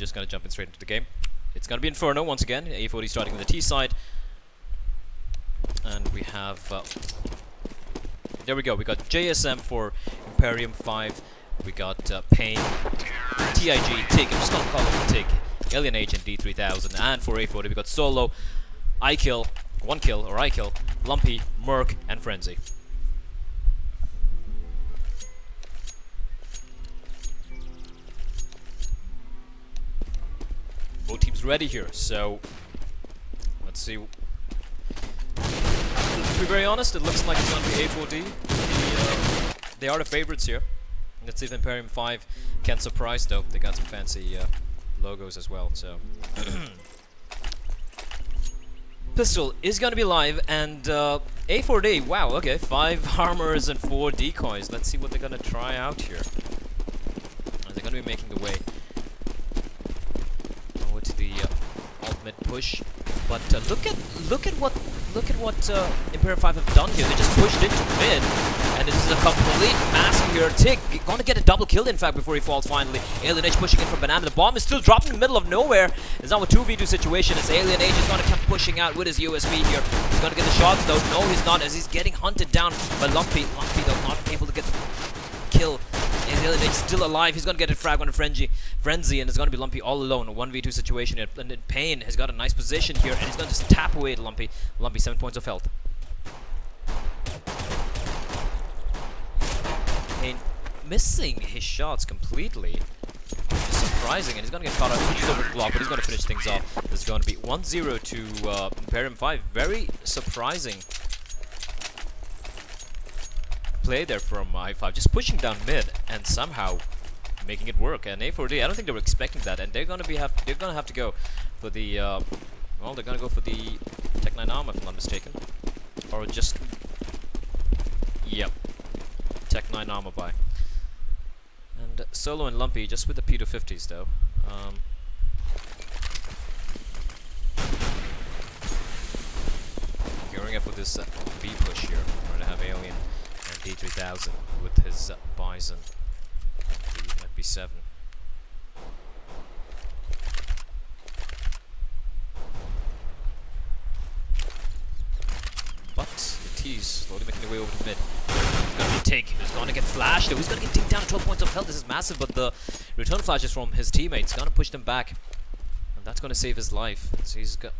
just gonna jump in straight into the game. It's gonna be Inferno once again. A4D starting with the T side. And we have... there we go. We got JSM for Imperium 5. We got Pain, TIG, TIG. I'm just gonna call it TIG. Alien Agent D3000. And for A4D we got Solo, iKill, One Kill, or iKill, Lumpy, Merc, and Frenzy. Both teams ready here, so let's see. To be very honest, it looks like it's going to be A4D. They are the favorites here. Let's see if Imperium 5 can surprise, though. They got some fancy logos as well, so... Pistol is going to be live, and A4D, wow, okay, 5 armors and 4 decoys. Let's see what they're going to try out here. They're going to be making the way over to the ultimate push, but look at what Imperium 5 have done here. They just pushed into mid, and this is a complete massacre here. Tig gonna get a double kill, in fact, before he falls finally. Alien Age pushing in from Banana. The bomb is still dropping in the middle of nowhere. It's now a 2v2 situation as Alien Age is gonna keep pushing out with his USV here. He's gonna get the shots though. No, he's not, as he's getting hunted down by Lumpy. Lumpy though not able to get the kill. Alien Age still alive. He's gonna get a frag on a Frenzy, and it's gonna be Lumpy all alone. A 1v2 situation here. And then Pain has got a nice position here, and he's gonna just tap away at Lumpy. Lumpy 7 points of health. Pain missing his shots completely. It's surprising, and he's gonna get caught out. Switches over to Glock, but he's gonna finish things off. There's gonna be 1-0 to Imperium 5. Very surprising play there from I5, just pushing down mid and somehow making it work. And A4D, I don't think they were expecting that, and they're gonna have to go for the well, they're gonna go for the Tech 9 arm, if I'm not mistaken, or just yep, Tech 9 armor buy. And Solo and Lumpy just with the P250s though. Gearing up for this B push here. We're gonna have Alien D3000 with his Bison at B7. But the T's slowly making their way over to mid. He's gonna be Tig. He's gonna get flashed though. He's gonna get Tig down to 12 points of health. This is massive, but the return flashes from his teammates gonna push them back. And that's gonna save his life. So he's got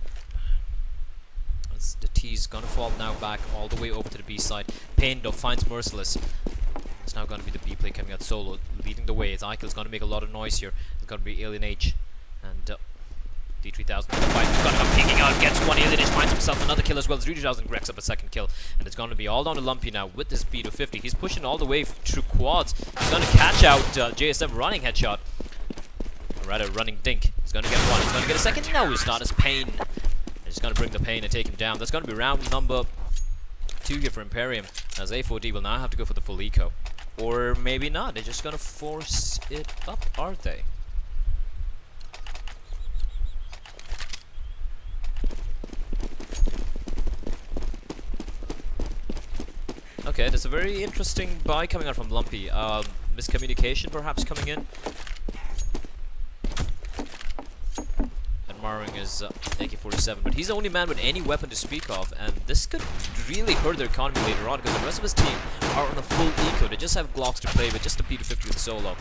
the T's gonna fall now back all the way over to the B side. Pain though finds Merciless. It's now gonna be the B play coming out Solo, leading the way. It's iKill's gonna make a lot of noise here. It's gonna be Alien H and D3000 fight. He's gonna come peeking out, gets one. Alien H finds himself another kill as well. D3000 wrecks up a second kill, and it's gonna be all down to Lumpy now with this B250. He's pushing all the way through quads. He's gonna catch out JSM running headshot, or rather running dink. He's gonna get one. He's gonna get a second. No, it's not as Pain. He's going to bring the Pain and take him down. That's going to be round number 2 here for Imperium, as A4D will now have to go for the full eco. Or maybe not. They're just going to force it up, are they? Okay, there's a very interesting buy coming out from Lumpy. Miscommunication perhaps coming in. Admiring his AK-47, but he's the only man with any weapon to speak of, and this could really hurt their economy later on, because the rest of his team are on a full eco. They just have Glocks to play with, just the P250 with Solo.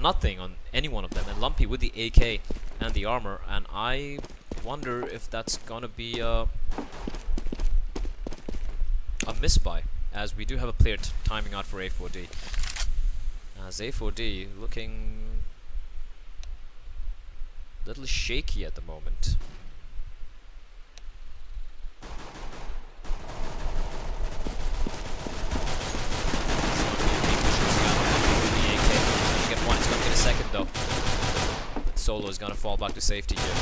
Nothing on any one of them, and Lumpy with the AK and the armor, and I wonder if that's gonna be a misbuy, as we do have a player timing out for A4D. As A4D looking a little shaky at the moment. He's gonna get one, he's gonna get a second though. Solo is gonna fall back to safety here.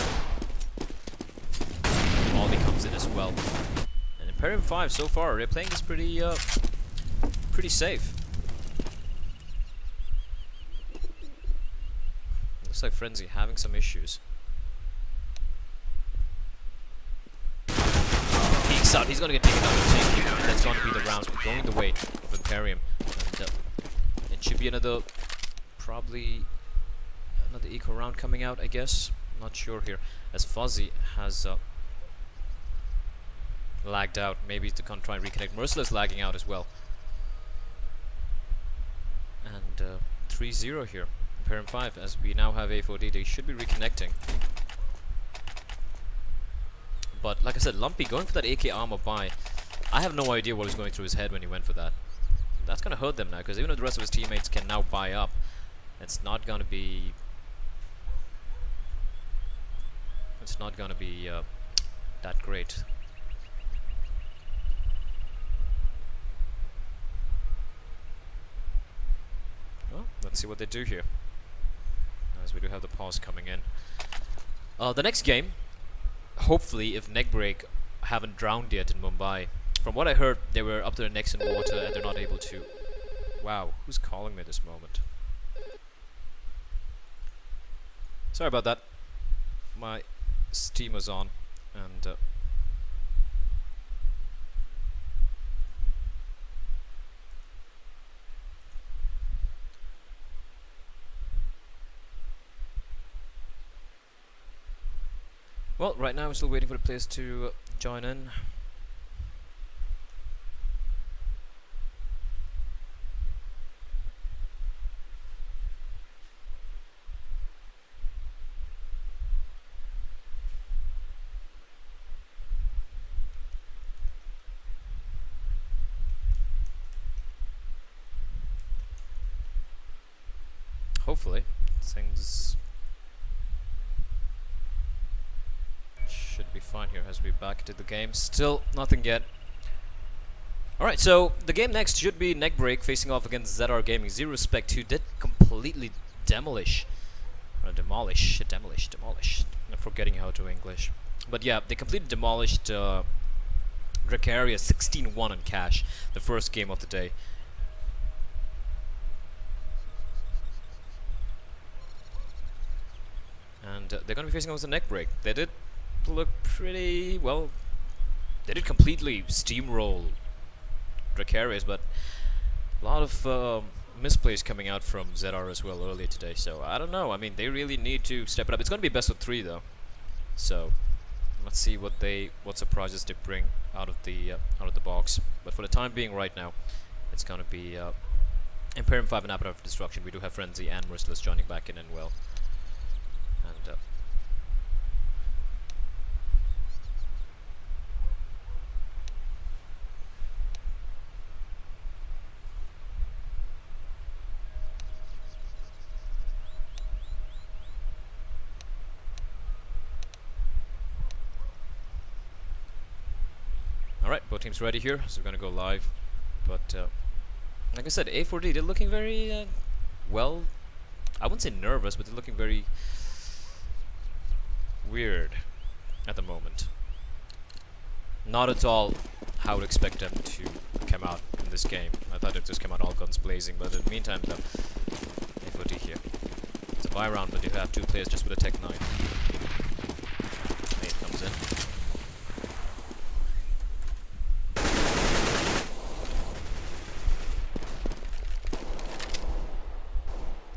Molly comes in as well. And Imperium 5 so far, they're playing this pretty safe. Looks like Frenzy having some issues. Peeks out. He's going to get taken out with safety. And that's going to be the rounds going the way of Imperium. And it should be another, probably Another eco round coming out, I guess. Not sure here, as Fuzzy has lagged out. Maybe to try and reconnect. Merciless lagging out as well. And 3-0 here. Imperium 5, as we now have A4D. They should be reconnecting. But like I said, Lumpy going for that AK armor buy. I have no idea what was going through his head when he went for that. That's gonna hurt them now, because even if the rest of his teammates can now buy up, it's not gonna be. It's not gonna be that great. Well, let's see what they do here, as we do have the pause coming in. The next game, hopefully, if Neckbreak haven't drowned yet in Mumbai. From what I heard, they were up to their necks in water and they're not able to. Wow, who's calling me this moment? Sorry about that. My Steam was on, and well, right now I'm still waiting for the players to join in. Hopefully, things should be fine here as we back into the game. Still nothing yet. Alright, so the game next should be Neckbreak facing off against ZR Gaming. Zero Respect, who did completely demolish. Demolish. I'm forgetting how to English. But yeah, they completely demolished Dracaria 16-1 on cash, the first game of the day. And they're going to be facing off with a Neckbreak. They did look pretty well. They did completely steamroll Dracarias, but a lot of misplays coming out from ZR as well earlier today. So I don't know. I mean, they really need to step it up. It's going to be best of 3 though. So let's see what surprises they bring out of the box. But for the time being, right now, it's going to be Imperium 5 and Appetite for Destruction. We do have Frenzy and Merciless joining back in, and well. And alright, both teams ready here, so we're gonna go live. But like I said, A4D, they're looking very well, I wouldn't say nervous, but they're looking very weird at the moment. Not at all how I would expect them to come out in this game. I thought they'd just come out all guns blazing, but in the meantime, though, A4D here. It's a buy round, but you have 2 players just with a Tech 9. Nate comes in.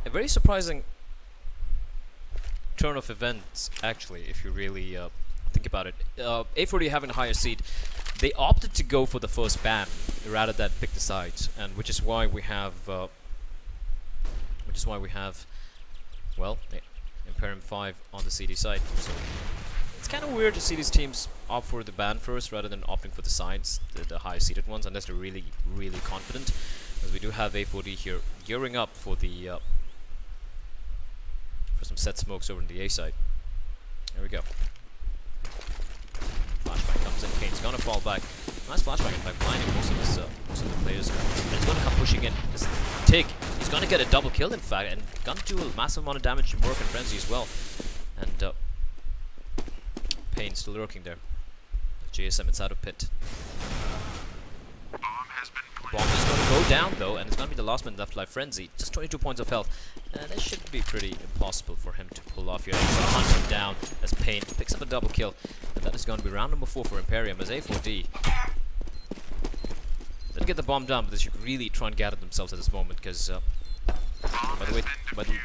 A very surprising turn of events, actually, if you really think about it. A4D having a higher seed, they opted to go for the first ban rather than pick the sides, and which is why we have well, Imperium 5 on the CD side. So it's kind of weird to see these teams opt for the ban first rather than opting for the sides, the high seeded ones, unless they're really confident. As we do have A4D here gearing up for the for some set smokes over in the A side. There we go. Flashbang comes in. Kane's gonna fall back. Nice flashbang, in fact, blinding most of the players. And he's gonna come pushing in. This Tig, he's gonna get a double kill, in fact, and gonna do a massive amount of damage to Merc and Frenzy as well. And Pain still lurking there. JSM inside of pit. Bomb is going to go down though, and it's going to be the last man left life. Frenzy, just 22 points of health. That should be pretty impossible for him to pull off here. He's going to hunt him down as Pain picks up a double kill. And that is going to be round number 4 for Imperium as A4D. Didn't get the bomb down, but they should really try and gather themselves at this moment, because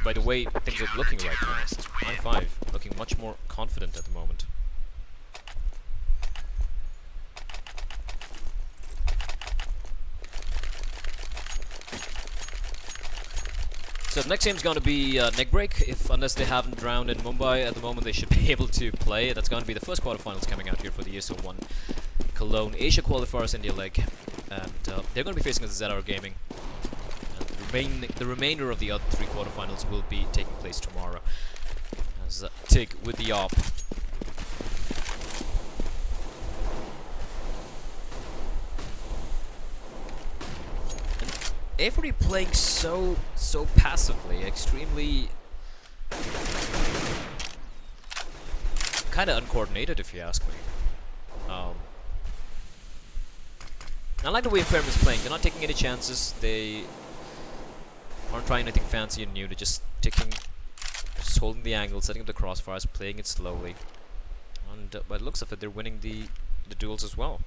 By the way things are looking right now, I5 looking much more confident at the moment. So the next game is going to be neck break. Unless they haven't drowned in Mumbai at the moment, they should be able to play. That's going to be the first quarterfinals coming out here for the ESL One Cologne Asia Qualifiers India leg, and they're going to be facing ZR Gaming. And the remainder of the other 3 quarterfinals will be taking place tomorrow. As TIG with the ARP. A4D playing so passively, extremely kind of uncoordinated, if you ask me. I like the way Imperium is playing. They're not taking any chances. They aren't trying anything fancy and new. They're just holding the angle, setting up the crossfires, playing it slowly. And by the looks of it, they're winning the duels as well.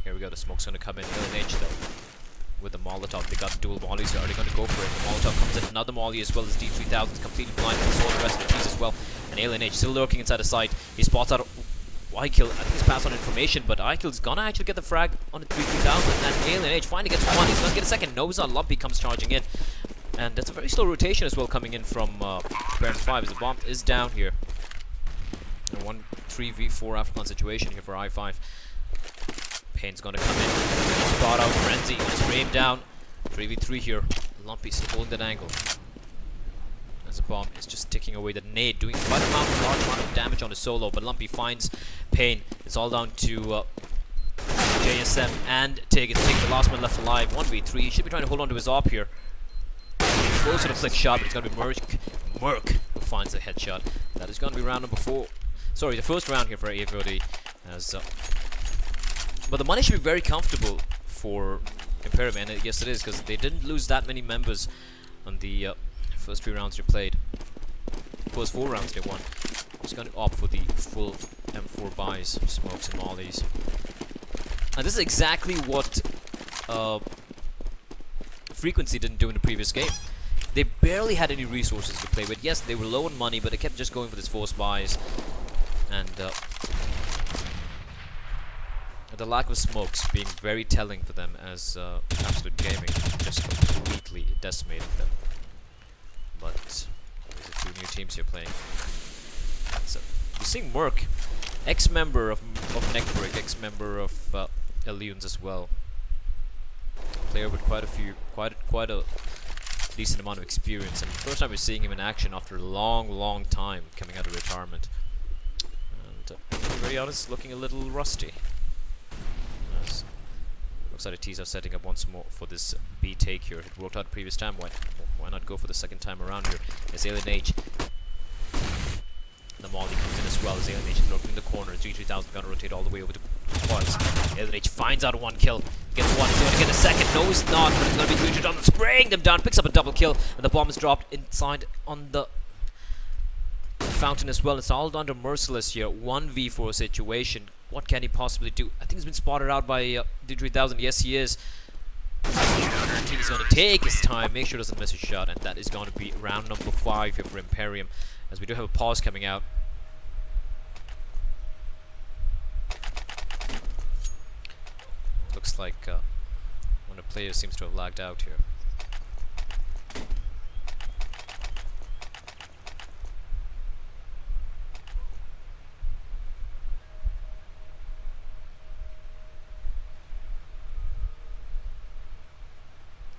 Here we go, the smoke's gonna come in. LNH though, with the Molotov. They got dual mollies, they're already gonna go for it. The Molotov comes in, another molly as well as D3000 is completely blind, and so the rest of the teams as well. And LNH still lurking inside the site. He spots out Ikil. I think he's passed on information, but Ikil's gonna actually get the frag on the 3000, and LNH finally gets one. He's gonna get a second. Noza Lumpy comes charging in. And that's a very slow rotation as well coming in from Baron 5 as the bomb is down here. And 1 3v4 African situation here for I5. Payne's gonna come in, spot out Frenzy, gonna spray him down. 3v3 here. Lumpy still holding that angle. As the bomb is just ticking away. The nade doing quite a large amount of damage on the solo, but Lumpy finds Payne. It's all down to JSM and TIG. It's TIG, the last one left alive. 1v3. He should be trying to hold on to his AWP here. Goes for the flick shot, but it's gonna be Merc who finds the headshot. That is gonna be round number 4. Sorry, the first round here for A4D. As but the money should be very comfortable for Imperium, and yes it is, because they didn't lose that many members on the first 3 rounds they played. First 4 rounds they won. Just going to opt for the full M4 buys, smokes and mollies. And this is exactly what Frequency didn't do in the previous game. They barely had any resources to play with. Yes, they were low on money, but they kept just going for this forced buys. And the lack of smokes being very telling for them, as Absolute Gaming just completely decimated them. But these are 2 new teams here playing. So we're seeing Merc, ex-member of Neckbreak, ex-member of Eleuns as well. Player with quite a decent amount of experience, and the first time we're seeing him in action after a long time coming out of retirement. And to be very honest, looking a little rusty. Looks like the T's are setting up once more for this B take here. It worked out previous time. Why not go for the second time around here? As LNH, the molly comes in as well. As LNH is lurking in the corner. G3000 gonna rotate all the way over to Quartz. LNH finds out 1 kill. Gets 1. He's gonna get a second. No, he's not. But it's gonna be G3000 spraying them down. Picks up a double kill, and the bomb is dropped inside on the fountain as well. It's all down to Merciless here. 1v4 situation. What can he possibly do? I think he's been spotted out by D3000. Yes, he is. He's going to take his time, make sure he doesn't miss a shot, and that is going to be round number 5 here for Imperium, as we do have a pause coming out. Looks like one of the players seems to have lagged out here.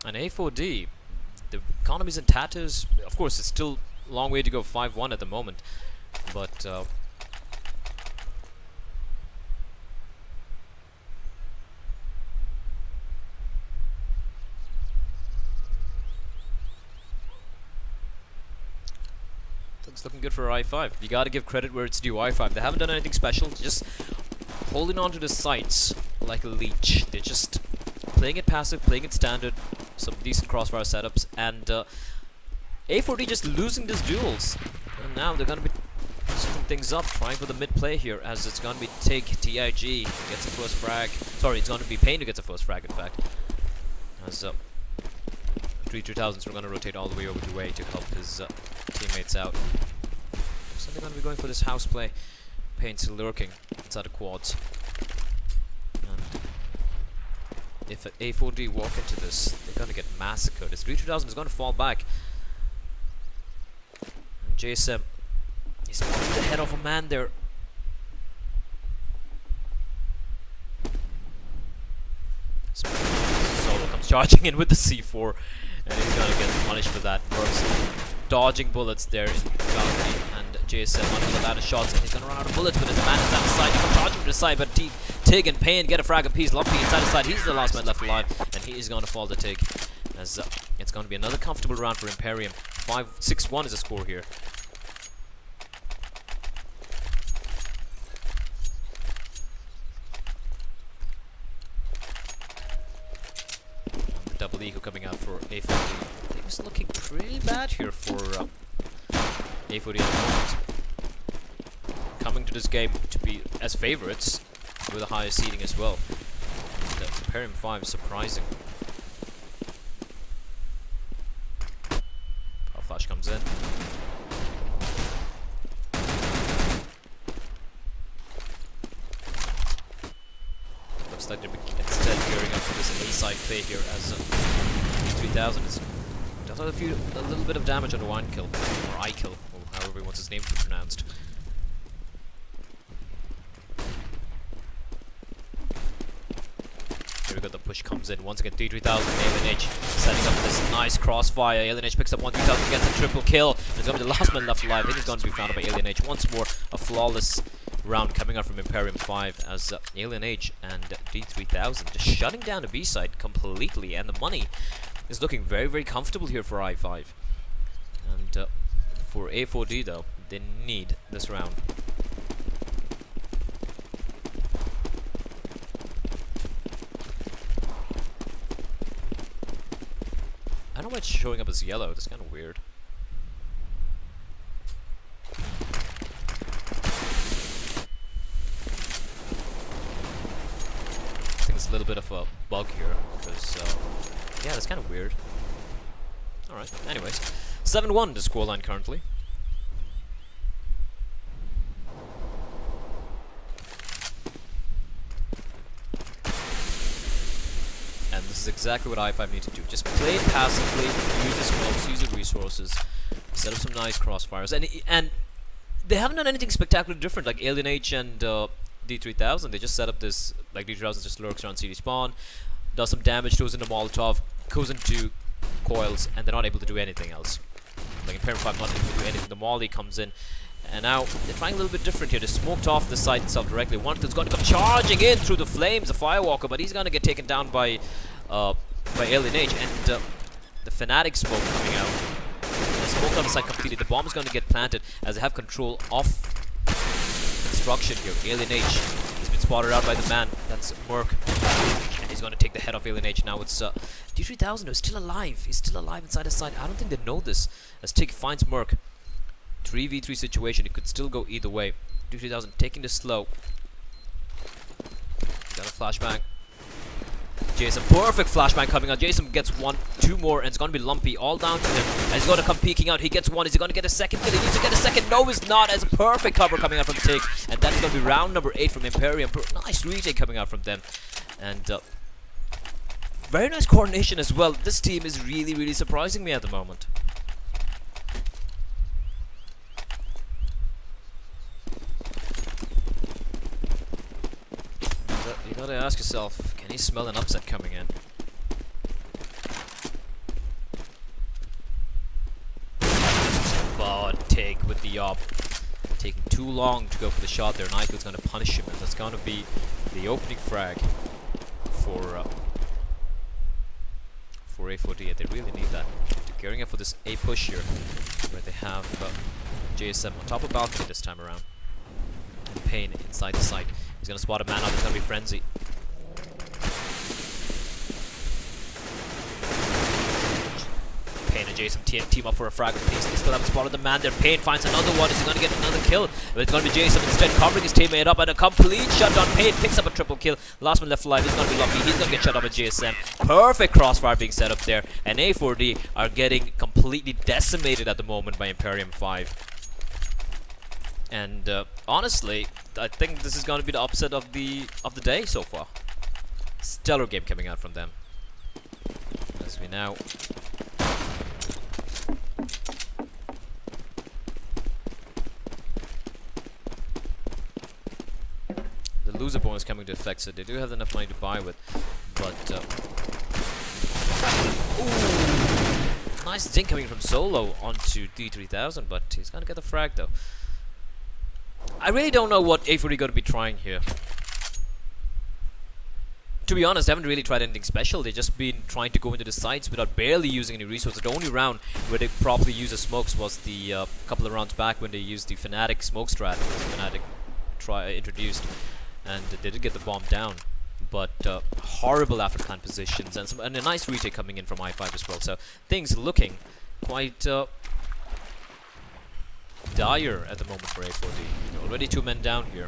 And A4D, the economy's in tatters. Of course, it's still a long way to go, 5-1 at the moment, but it's looking good for I5. You gotta give credit where it's due. I5, they haven't done anything special, just holding on to the sites like a leech. They're just playing it passive, playing it standard, some decent crossfire setups, and A4D just losing these duels. And now they're gonna be things up, trying for the mid play here, as it's gonna be TIG, TIG gets the first frag. Sorry, it's gonna be Payne who gets the first frag, in fact. As 3-2000s, we're gonna rotate all the way over to Way to help his teammates out. So they're gonna be going for this house play. Payne still lurking inside the quads. And if A4D walk into this, they're gonna get massacred. This 3-2000 is gonna fall back. And JSM, he's on the head of a man there. Solo comes charging in with the C4, and he's gonna get punished for that. Works dodging bullets there in balcony, and JSM under the ladder shots, and he's gonna run out of bullets, but there's a man inside the side. He comes charging to the side, but TIG and Payne get a frag apiece. Lumpy inside the side, he's the last man left alive, and he is gonna fall to TIG. As it's gonna be another comfortable round for Imperium. 5-6-1 is the score here. Double eagle coming out for A4D. Things looking pretty bad here for A4D at the moment. Coming to this game to be as favorites with a higher seeding as well. And Imperium 5 surprising. Power flash comes in. Looks like they're instead gearing up for this A-side play here, as 3000 is does a little bit of damage on the one kill, or I kill, or however he wants his name to be pronounced. Here we go, the push comes in once again. 3000 ALNH setting up this nice crossfire. ALNH picks up 3000, gets a triple kill. There's gonna be the last man left alive. It is going to be found by ALNH once more. A flawless round coming out from Imperium 5, as ALNH and D3000 just shutting down the B side completely, and the money is looking very, very comfortable here for I5. And for A4D though, they need this round. I don't know why it's showing up as yellow. That's kind of weird. I think it's a little bit of a bug here, because yeah, that's kind of weird. Alright, anyways. 7-1 the scoreline currently. And this is exactly what I5 need to do. Just play it passively, use the smokes, use the resources, set up some nice crossfires. And they haven't done anything spectacularly different, like ALNH and D3000. They just set up this, like D3000 just lurks around CD spawn, does some damage, throws in a Molotov, goes into coils, and they're not able to do anything else. Like Imperium 5 not able to do anything. The Molly comes in, and now they're trying a little bit different here. They smoked off the site itself directly. One that's going to come charging in through the flames, a Firewalker, but he's going to get taken down by ALNH, and the Fnatic smoke coming out. The smoke on the site completed. The bomb is going to get planted as they have control of construction here. ALNH has been spotted out by the man. That's Merc. He's going to take the head off ALNH. Now it's D3000 who's still alive. He's still alive inside his side. I don't think they know this. As TIG finds Merc. 3v3 situation. It could still go either way. D3000 taking this slow. Got a flashbang. Jason, perfect flashbang coming out. Jason gets 1, 2 more, and it's going to be Lumpy all down to him. And he's going to come peeking out. He gets 1. Is he going to get a second kill? He needs to get a second. No, he's not. As a perfect cover coming out from TIG. And that is going to be round number 8 from Imperium. Nice retake coming out from them. And very nice coordination as well. This team is really, really surprising me at the moment. You gotta ask yourself, can he smell an upset coming in? But TIG with the op. Taking too long to go for the shot there. Nigel's gonna punish him, and that's gonna be the opening frag for A4D. They really need that. They're gearing up for this A push here, where they have JSM on top of balcony this time around. And Payne inside the site. He's gonna spot a man out. It's gonna be Frenzy. Payne and Jason team up for a frag with Peace. They still haven't spotted the man there. Payne finds another one. Is he going to get another kill? But it's going to be Jason instead covering his teammate up, and a complete shutdown. Payne picks up a triple kill. Last one left alive. He's going to be lucky. He's going to get shut up with JSM. Perfect crossfire being set up there, and A4D are getting completely decimated at the moment by Imperium 5. And honestly, I think this is going to be the upset of the day so far. Stellar game coming out from them. As we now the loser bonus coming to effect, so they do have enough money to buy with. But ooh, nice ding coming from Solo onto D3000, but he's gonna get the frag though. I really don't know what A4D going to be trying here. To be honest, they haven't really tried anything special. They've just been trying to go into the sites without barely using any resources. The only round where they properly used the smokes was the couple of rounds back when they used the Fnatic smoke strat. Fnatic introduced, and they did get the bomb down. But horrible after plant positions and a nice retake coming in from I5 as well. So things looking quite dire at the moment for A4D. Already 2 men down here.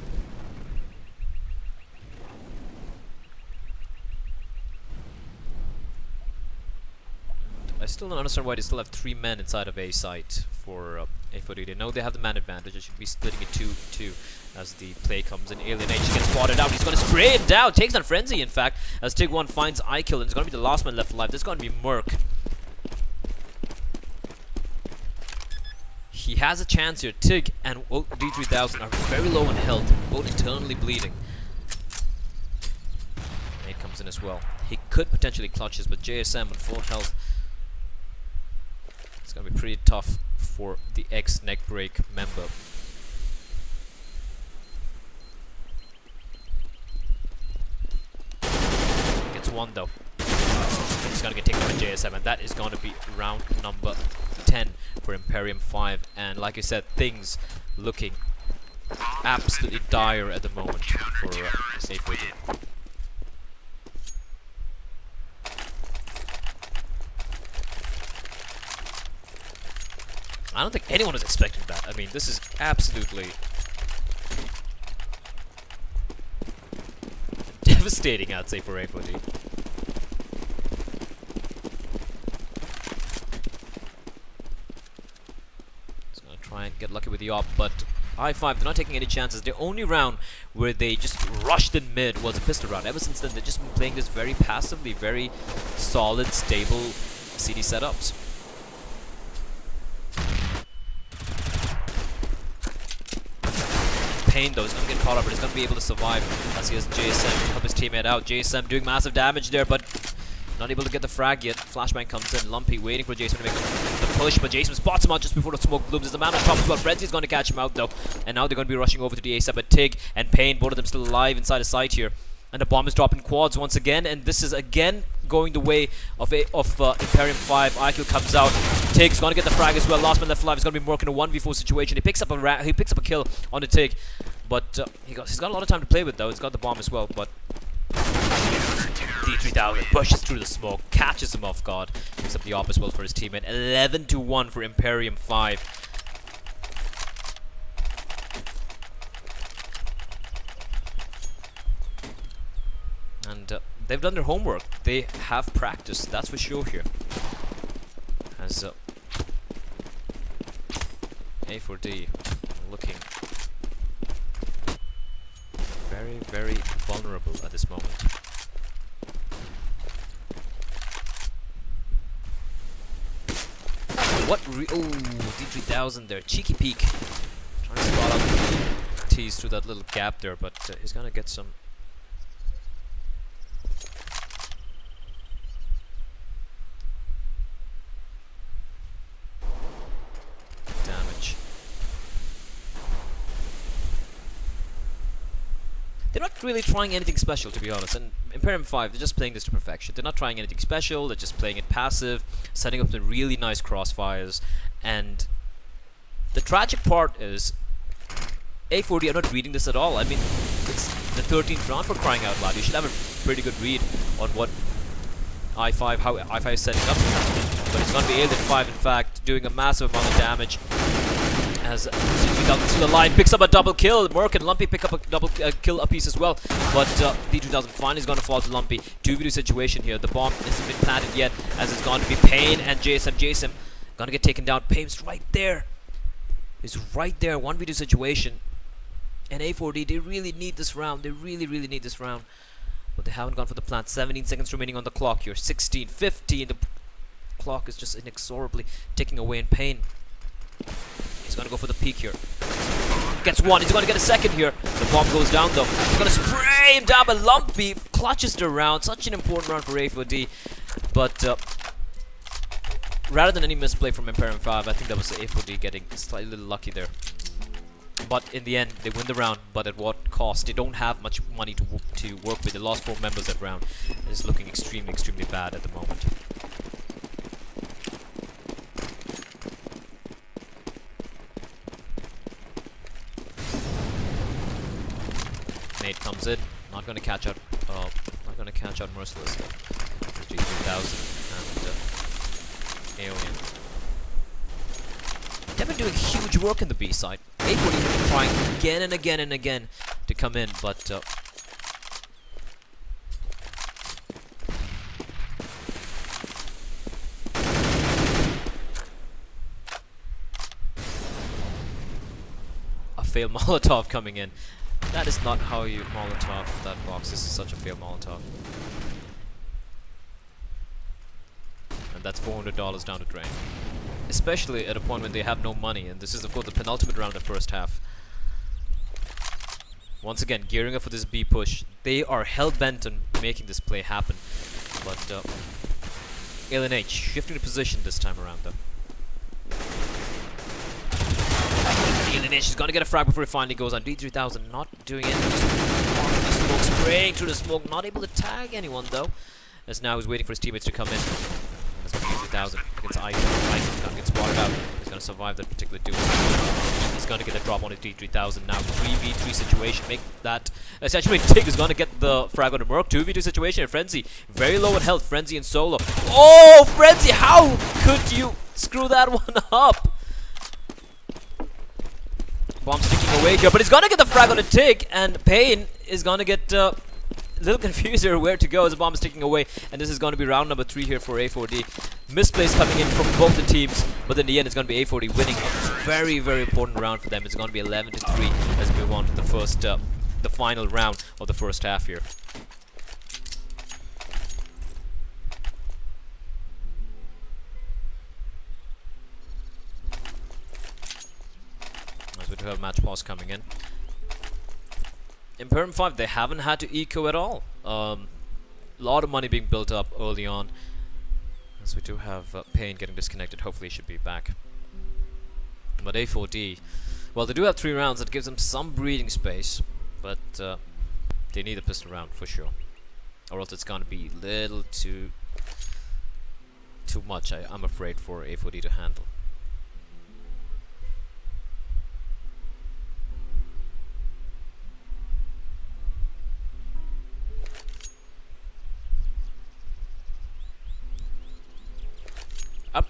I still don't understand why they still have 3 men inside of A site for A4D. They know they have the man advantage. They should be splitting it 2-2 as the play comes in. Alien H gets spotted out. He's going to spray him down. Takes on Frenzy, in fact, as Tig1 finds iKill, and it's going to be the last man left alive. This is going to be Merc. He has a chance here. Tig and D3000 are very low in health, both internally bleeding. Nate comes in as well. He could potentially clutch this, but JSM on full health. It's going to be pretty tough for the ex-Neckbreak member. Gets one though. He's going to get taken by JSM, and that is going to be round number 10 for Imperium 5. And like I said, things looking absolutely dire at the moment for A4D. I don't think anyone was expecting that. I mean, this is absolutely devastating, I'd say, for A4D. Try and get lucky with the op, but I5, they're not taking any chances. The only round where they just rushed in mid was a pistol round. Ever since then, they've just been playing this very passively, very solid, stable CD setups. Payne though is going to get caught up, but he's going to be able to survive as he has JSM to help his teammate out. JSM doing massive damage there, but not able to get the frag yet. Flashbang comes in, Lumpy waiting for Jason to make the push, but Jason spots him out just before the smoke blooms. There's a man on top as well. Frenzy's going to catch him out though, and now they're going to be rushing over to the A7, but Tig and Payne, both of them still alive inside the site here. And the bomb is dropping quads once again, and this is again going the way of Imperium 5. iKill comes out. Tig's going to get the frag as well. Last man left alive is going to be working a 1v4 situation. He picks up a kill on the Tig, but he's got a lot of time to play with though. He's got the bomb as well, but D3000 pushes through the smoke, catches him off guard, picks up the op as well for his teammate. 11-1 for Imperium 5. And they've done their homework. They have practiced, that's for sure here. As A4D looking very, very vulnerable at this moment. What D3000 there, cheeky peek. Trying to spot out the tease through that little gap there, but he's gonna get some damage. They're not really trying anything special, to be honest, and Imperium 5, they're just playing this to perfection. They're not trying anything special, they're just playing it passive, setting up the really nice crossfires, and the tragic part is A4D are not reading this at all. I mean, it's the 13th round for crying out loud. You should have a pretty good read on what how I5 is setting up. but he's going to be ailed in 5, in fact, doing a massive amount of damage. As D3000 to the line, picks up a double kill. Merc and Lumpy pick up a double kill apiece as well. But D3000 finally is going to fall to Lumpy. 2v2 situation here. The bomb hasn't been planted yet, as it's going to be Pain and JSM. JSM going to get taken down. Pain's right there. He's right there. 1v2 situation. And A4D, they really need this round. They really need this round. But they haven't gone for the plant. 17 seconds remaining on the clock here. 16, 15. The clock is just inexorably ticking away in Pain. He's going to go for the peak here. Gets one. He's going to get a second here. The bomb goes down though. He's going to spray him down, but Lumpy clutches the round. Such an important round for A4D. But rather than any misplay from Imperium 5, I think that was A4D getting slightly little lucky there. But in the end, they win the round, but at what cost? They don't have much money to work with. They lost 4 members that round. It's looking extremely bad at the moment. Nate comes in, not going to catch out. Not going to catch out Merciless. G3000 and Alien. They've been doing huge work in the B side. A4D have been trying again and again and again to come in, but a failed Molotov coming in. That is not how you Molotov that box. This is such a failed Molotov. And that's $400 down the drain. Especially at a point when they have no money, and this is of course the penultimate round of the first half. Once again, gearing up for this B push. They are hell-bent on making this play happen. But LNH shifting the position this time around though. LNH is going to get a frag before he finally goes on. D3000 not doing anything. Just smoke, spraying through the smoke. Not able to tag anyone though. As now he's waiting for his teammates to come in. D3000 against Ike. Ike's going to get spotted out. He's going to survive that particular duel. He's going to get a drop on his D3000 now. 3v3 situation. Make that. Essentially, Tig is going to get the frag on the Merc. 2v2 situation. And Frenzy very low in health. Frenzy and Solo. Oh, Frenzy! How could you screw that one up? Bomb sticking away here, but he's going to get the frag on the Tig, and Pain is going to get a little confused here where to go as the bomb is sticking away, and this is going to be round number 3 here for A4D. Misplays coming in from both the teams, but in the end it's going to be A4D winning. Very important round for them. It's going to be 11-3 as we move on to the final round of the first half here. As we do have match pause coming in. Imperium 5, they haven't had to eco at all. A lot of money being built up early on. As we do have Pain getting disconnected. Hopefully he should be back. But A4D, well, they do have 3 rounds. That gives them some breathing space. But they need a pistol round for sure. Or else it's going to be a little too much, I'm afraid, for A4D to handle.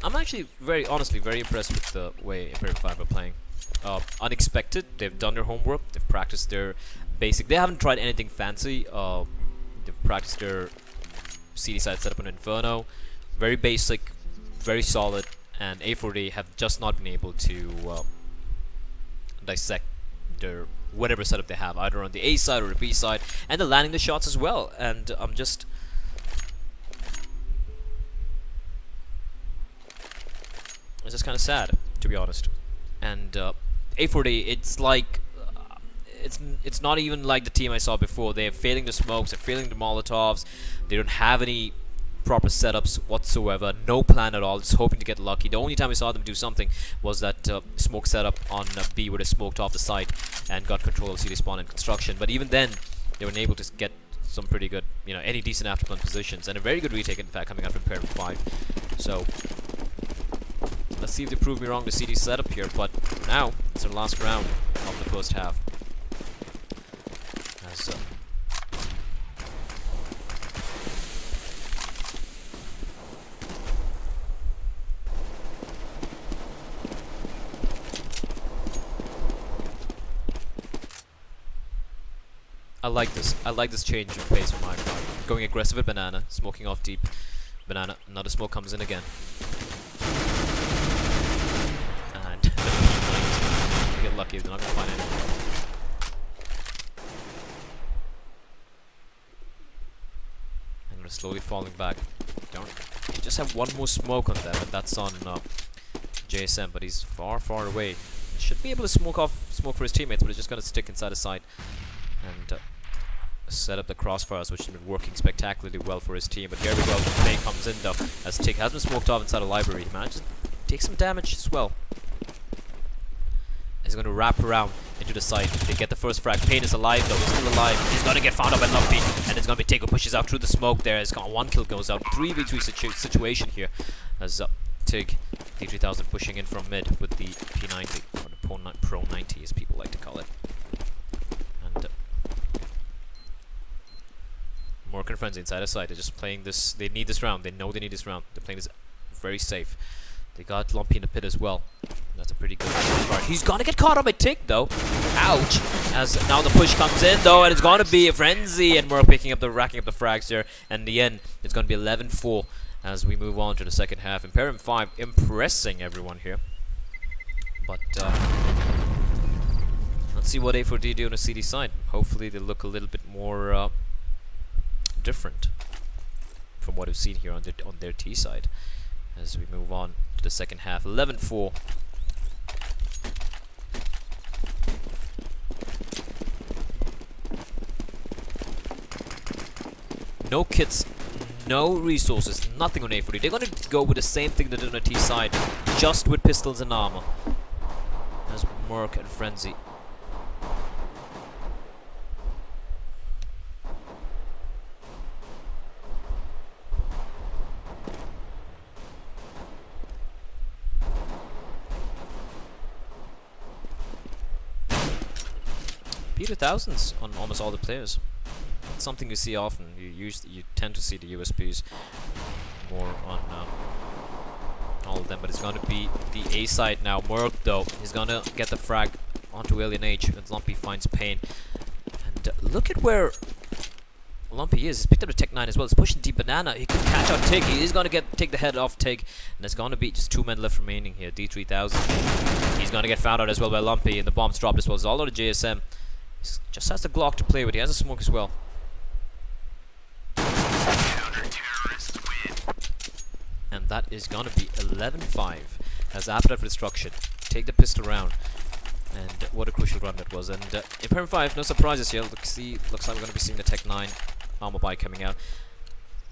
I'm actually honestly very impressed with the way Imperium 5 are playing. Unexpected. They've done their homework. They've practiced their basic. They haven't tried anything fancy. They've practiced their CD side setup on Inferno. Very basic, very solid, and A4D have just not been able to dissect their whatever setup they have, either on the A side or the B side, and they're landing the shots as well. And I'm just it's just kind of sad, to be honest. And A4D, it's like it's not even like the team I saw before. They're failing the smokes, they're failing the Molotovs. They don't have any proper setups whatsoever. No plan at all. Just hoping to get lucky. The only time we saw them do something was that smoke setup on B, where they smoked off the site and got control of CD spawn and construction. But even then, they were unable to get some pretty good, any decent afterplan positions, and a very good retake, in fact, coming out from Imperium 5. So let's see if they prove me wrong, the CD setup here, but for now, it's their last round of the first half. As, I like this. I like this change of pace from my part. Going aggressive at Banana, smoking off deep. Banana, another smoke comes in again. And you get lucky, they're not going to find anyone. And they're slowly falling back. You just have one more smoke on them, and that's on JSM, but he's far, far away. He should be able to smoke for his teammates, but he's just going to stick inside the site and set up the crossfires, which have been working spectacularly well for his team. But here we go, the play comes in though, as Tig has been smoked off inside the library. He manages to take some damage as well. He's going to wrap around into the site. They get the first frag. Payne is alive though, he's still alive. He's going to get found out by Lumpy, and it's going to be Tig who pushes out through the smoke there. It's got one kill goes out. 3v3 situation here, as Tig, D3000 pushing in from mid with the P90, or the Pro 90 as people like to call it. And Mork and Frenzy inside the side. They're just playing this. They need this round. They know they need this round. They're playing this very safe. They got Lumpy in the pit as well. That's a pretty good start. He's gonna get caught on by Tig though. Ouch! As now the push comes in though, and it's gonna be a Frenzy, and Mork racking up the frags there. And in the end, it's gonna be 11-4 as we move on to the second half. Imperium 5 impressing everyone here. But let's see what A4D do on the CD side. Hopefully they look a little bit more different from what we've seen here on their T side as we move on to the second half. 11-4. No kits, no resources, nothing on A4D. They're going to go with the same thing they did on the T side, just with pistols and armor. As Merc and Frenzy. P2000s on almost all the players. It's something you see often. You tend to see the USPs more on all of them, but it's going to be the A side now. Merc though, he's going to get the frag onto Alien H, and Lumpy finds Payne. And look at where Lumpy is. He's picked up the Tech 9 as well. He's pushing deep Banana. He could catch out Tig. He is going to take the head off Tig, and there's going to be just 2 men left remaining here. D3000. He's going to get found out as well by Lumpy, and the bomb's dropped as well. It's all out of JSM. Just has the Glock to play with. He has a smoke as well. And that is gonna be 11-5 as Appetite for Destruction take the pistol round. And what a crucial run that was. And Imperium 5, no surprises here. Looks like we're gonna be seeing the Tech 9 armor buy coming out.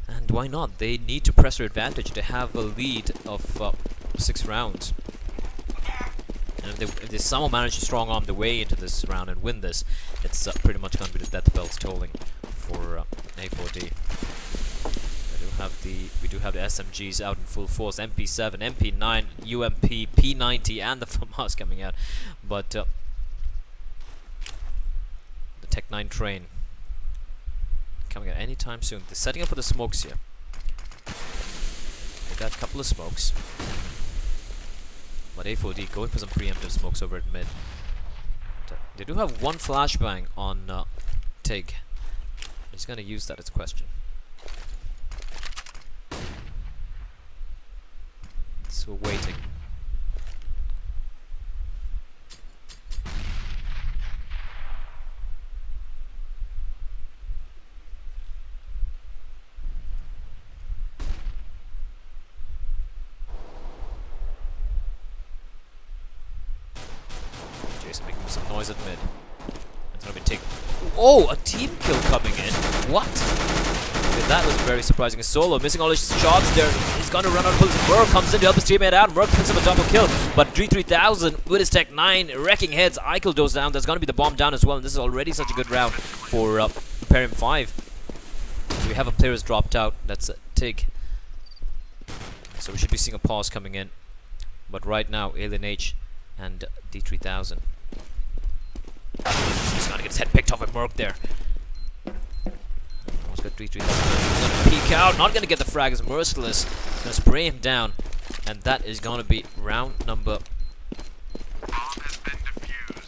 And why not? They need to press their advantage. They have a lead of 6 rounds. And if they somehow manage to strong arm their way into this round and win this, it's pretty much going to be the death bells tolling for A4D. We do have the SMGs out in full force. MP7, MP9, UMP, P90, and the FAMAS coming out. But the Tech 9 train coming out anytime soon. They're setting up for the smokes here. They got a couple of smokes. But A4D going for some preemptive smokes over at mid. They do have one flashbang on Tig. He's going to use that as a question. So we're waiting. Jason making some noise at mid. It's gonna be Tig. Oh, a team kill coming in. What? Okay, that was very surprising. A solo missing all his shots there. He's gonna run out of bullets. Merc comes in to help his teammate out. Merc picks up a double kill. But D3000 with his Tech 9 wrecking heads. Eichel goes down. There's gonna be the bomb down as well. And this is already such a good round for Imperium 5. So we have a player who's dropped out. That's Tig. So we should be seeing a pause coming in. But right now, Alien H and D3000. He's gonna get his head picked off with Merc there. Almost got D3000. He's gonna peek out. Not gonna get the frag as Merciless. He's gonna spray him down. And that is gonna be round number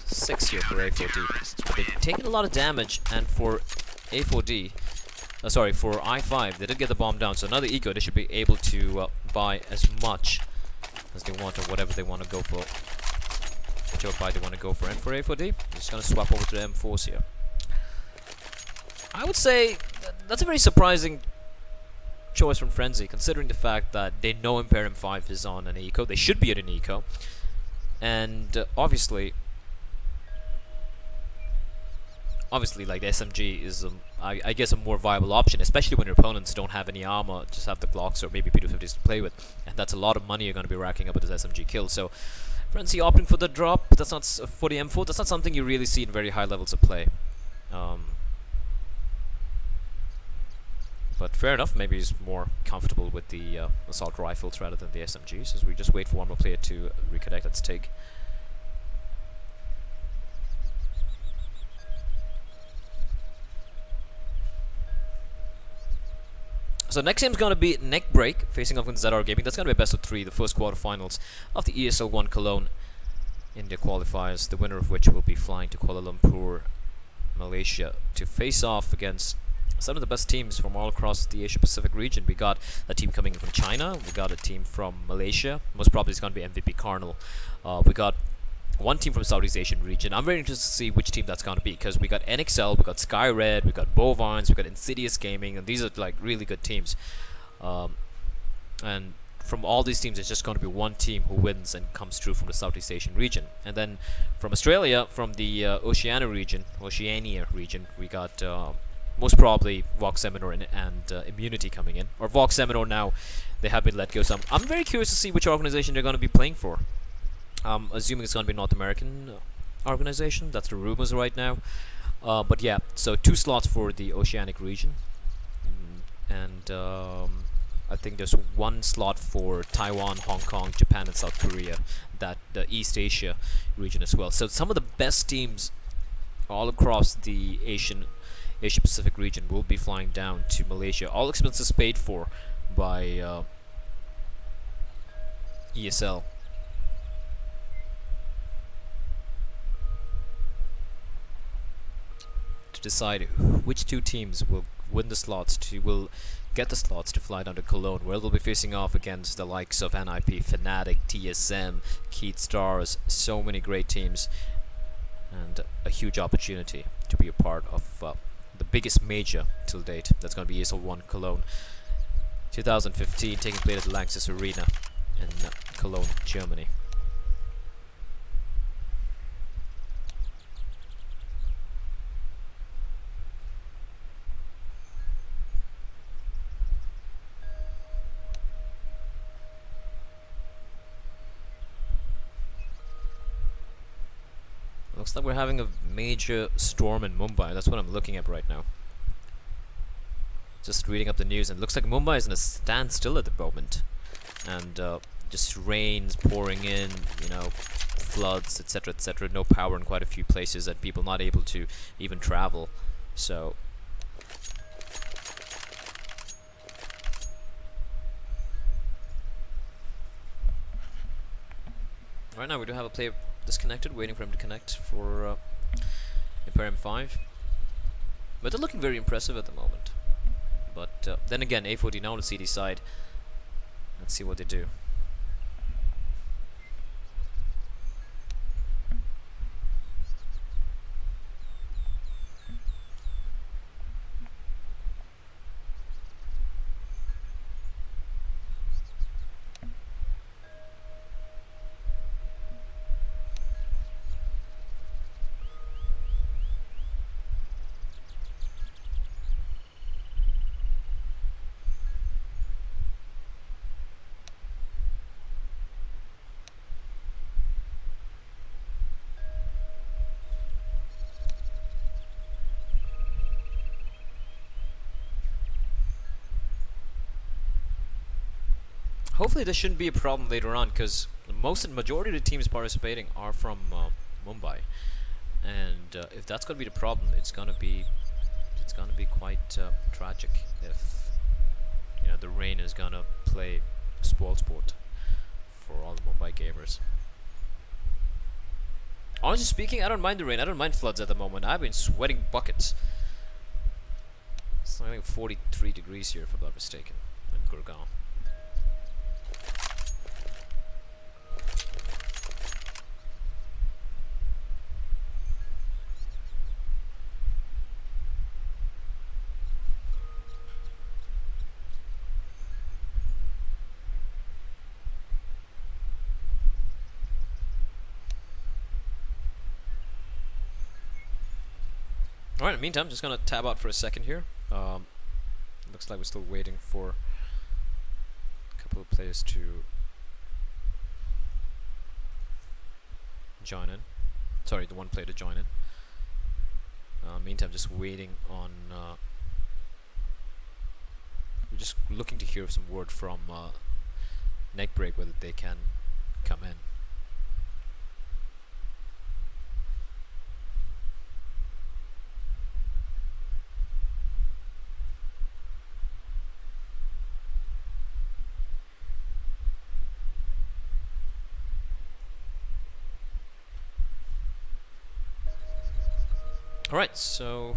6. chance here for A4D. But they've taken a lot of damage, and for A4D, sorry, for I5, they did get the bomb down, so another eco, they should be able to buy as much as they want, or whatever they want to go for. Whichever buy they want to go for. And for A4D, they're just going to swap over to the M4s here. I would say that's a very surprising choice from Frenzy, considering the fact that they know Imperium 5 is on an eco. They should be at an eco. And obviously, like the SMG is, I guess, a more viable option, especially when your opponents don't have any armor, just have the Glocks or maybe P250s to play with, and that's a lot of money you're going to be racking up with this SMG kill. So, Frenzy opting for the drop, but that's not for the M4. That's not something you really see in very high levels of play. But fair enough, maybe he's more comfortable with the assault rifles rather than the SMGs, as we just wait for one more player to reconnect. That's Tig. So next game is going to be Neck Break, facing off against ZR Gaming. That's going to be a best of 3, the first quarterfinals of the ESL One Cologne India Qualifiers, the winner of which will be flying to Kuala Lumpur, Malaysia, to face off against some of the best teams from all across the Asia-Pacific region. We got a team coming in from China, we got a team from Malaysia, most probably it's going to be MVP Carnal. We got one team from Southeast Asian region. I'm very interested to see which team that's going to be, because we got NXL, we got Sky Red, we got Bovines, we got Insidious Gaming, and these are like really good teams. And from all these teams, it's just going to be one team who wins and comes through from the Southeast Asian region. And then from Australia, from the Oceania region, we got most probably Vox Seminor and Immunity coming in. Or Vox Seminor now, they have been let go. So I'm very curious to see which organization they're going to be playing for. I'm assuming it's going to be a North American organization. That's the rumors right now. But yeah, so 2 slots for the Oceanic region. And I think there's 1 slot for Taiwan, Hong Kong, Japan, and South Korea. That the East Asia region as well. So some of the best teams all across the Asia-Pacific region will be flying down to Malaysia. All expenses paid for by ESL. To decide which 2 teams will win the slots will get the slots to fly down to Cologne, where they'll be facing off against the likes of NIP, Fnatic, TSM, Keith Stars, so many great teams, and a huge opportunity to be a part of the biggest major till date. That's going to be ESL One Cologne 2015, taking place at the Lanxess Arena in Cologne, Germany. Looks like we're having a major storm in Mumbai. That's what I'm looking at right now. Just reading up the news, and it looks like Mumbai is in a standstill at the moment. And just rains pouring in, you know, floods, etc., etc. No power in quite a few places, and people not able to even travel. So right now we do have a player disconnected, waiting for him to connect for Imperium 5. But they're looking very impressive at the moment. But then again, A4D now on the CD side. Let's see what they do. Hopefully this shouldn't be a problem later on, because the majority of the teams participating are from Mumbai, and if that's going to be the problem, it's going to be quite tragic if the rain is going to play spoil sport for all the Mumbai gamers. Honestly speaking, I don't mind the rain. I don't mind floods at the moment. I've been sweating buckets. It's I think 43 degrees here, if I'm not mistaken, in Gurgaon. Alright, in the meantime, just gonna tab out for a second here. Looks like we're still waiting for a couple of players to join in. Sorry, the one player to join in. Meantime, just waiting on. We're just looking to hear some word from Neckbreak whether they can come in. Alright, so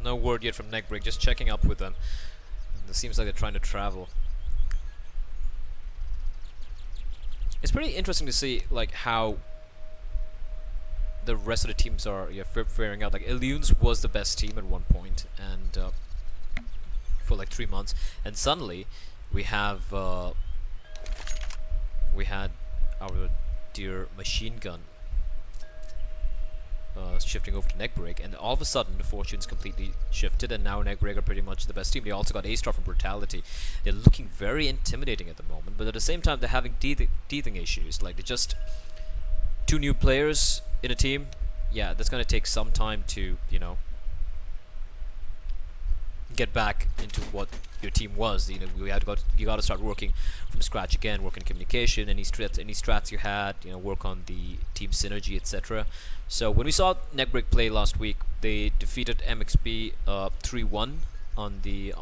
no word yet from Neckbreak, just checking up with them. And it seems like they're trying to travel. It's pretty interesting to see like how the rest of the teams are faring out. Like Illunes was the best team at one point, and for like 3 months, and suddenly we had our dear Machine Gun shifting over to Neckbreak, and all of a sudden the fortunes completely shifted, and now Neckbreak are pretty much the best team. They also got A-Star from Brutality. They're looking very intimidating at the moment, but at the same time they're having teething issues. Like they're just 2 new players in a team. Yeah, that's gonna take some time to, you know, get back into what your team was. You know, you got to start working from scratch again, work on communication, any strats you had, you know, work on the team synergy, etc. So when we saw Neckbreak play last week, they defeated MXB 3-1 in the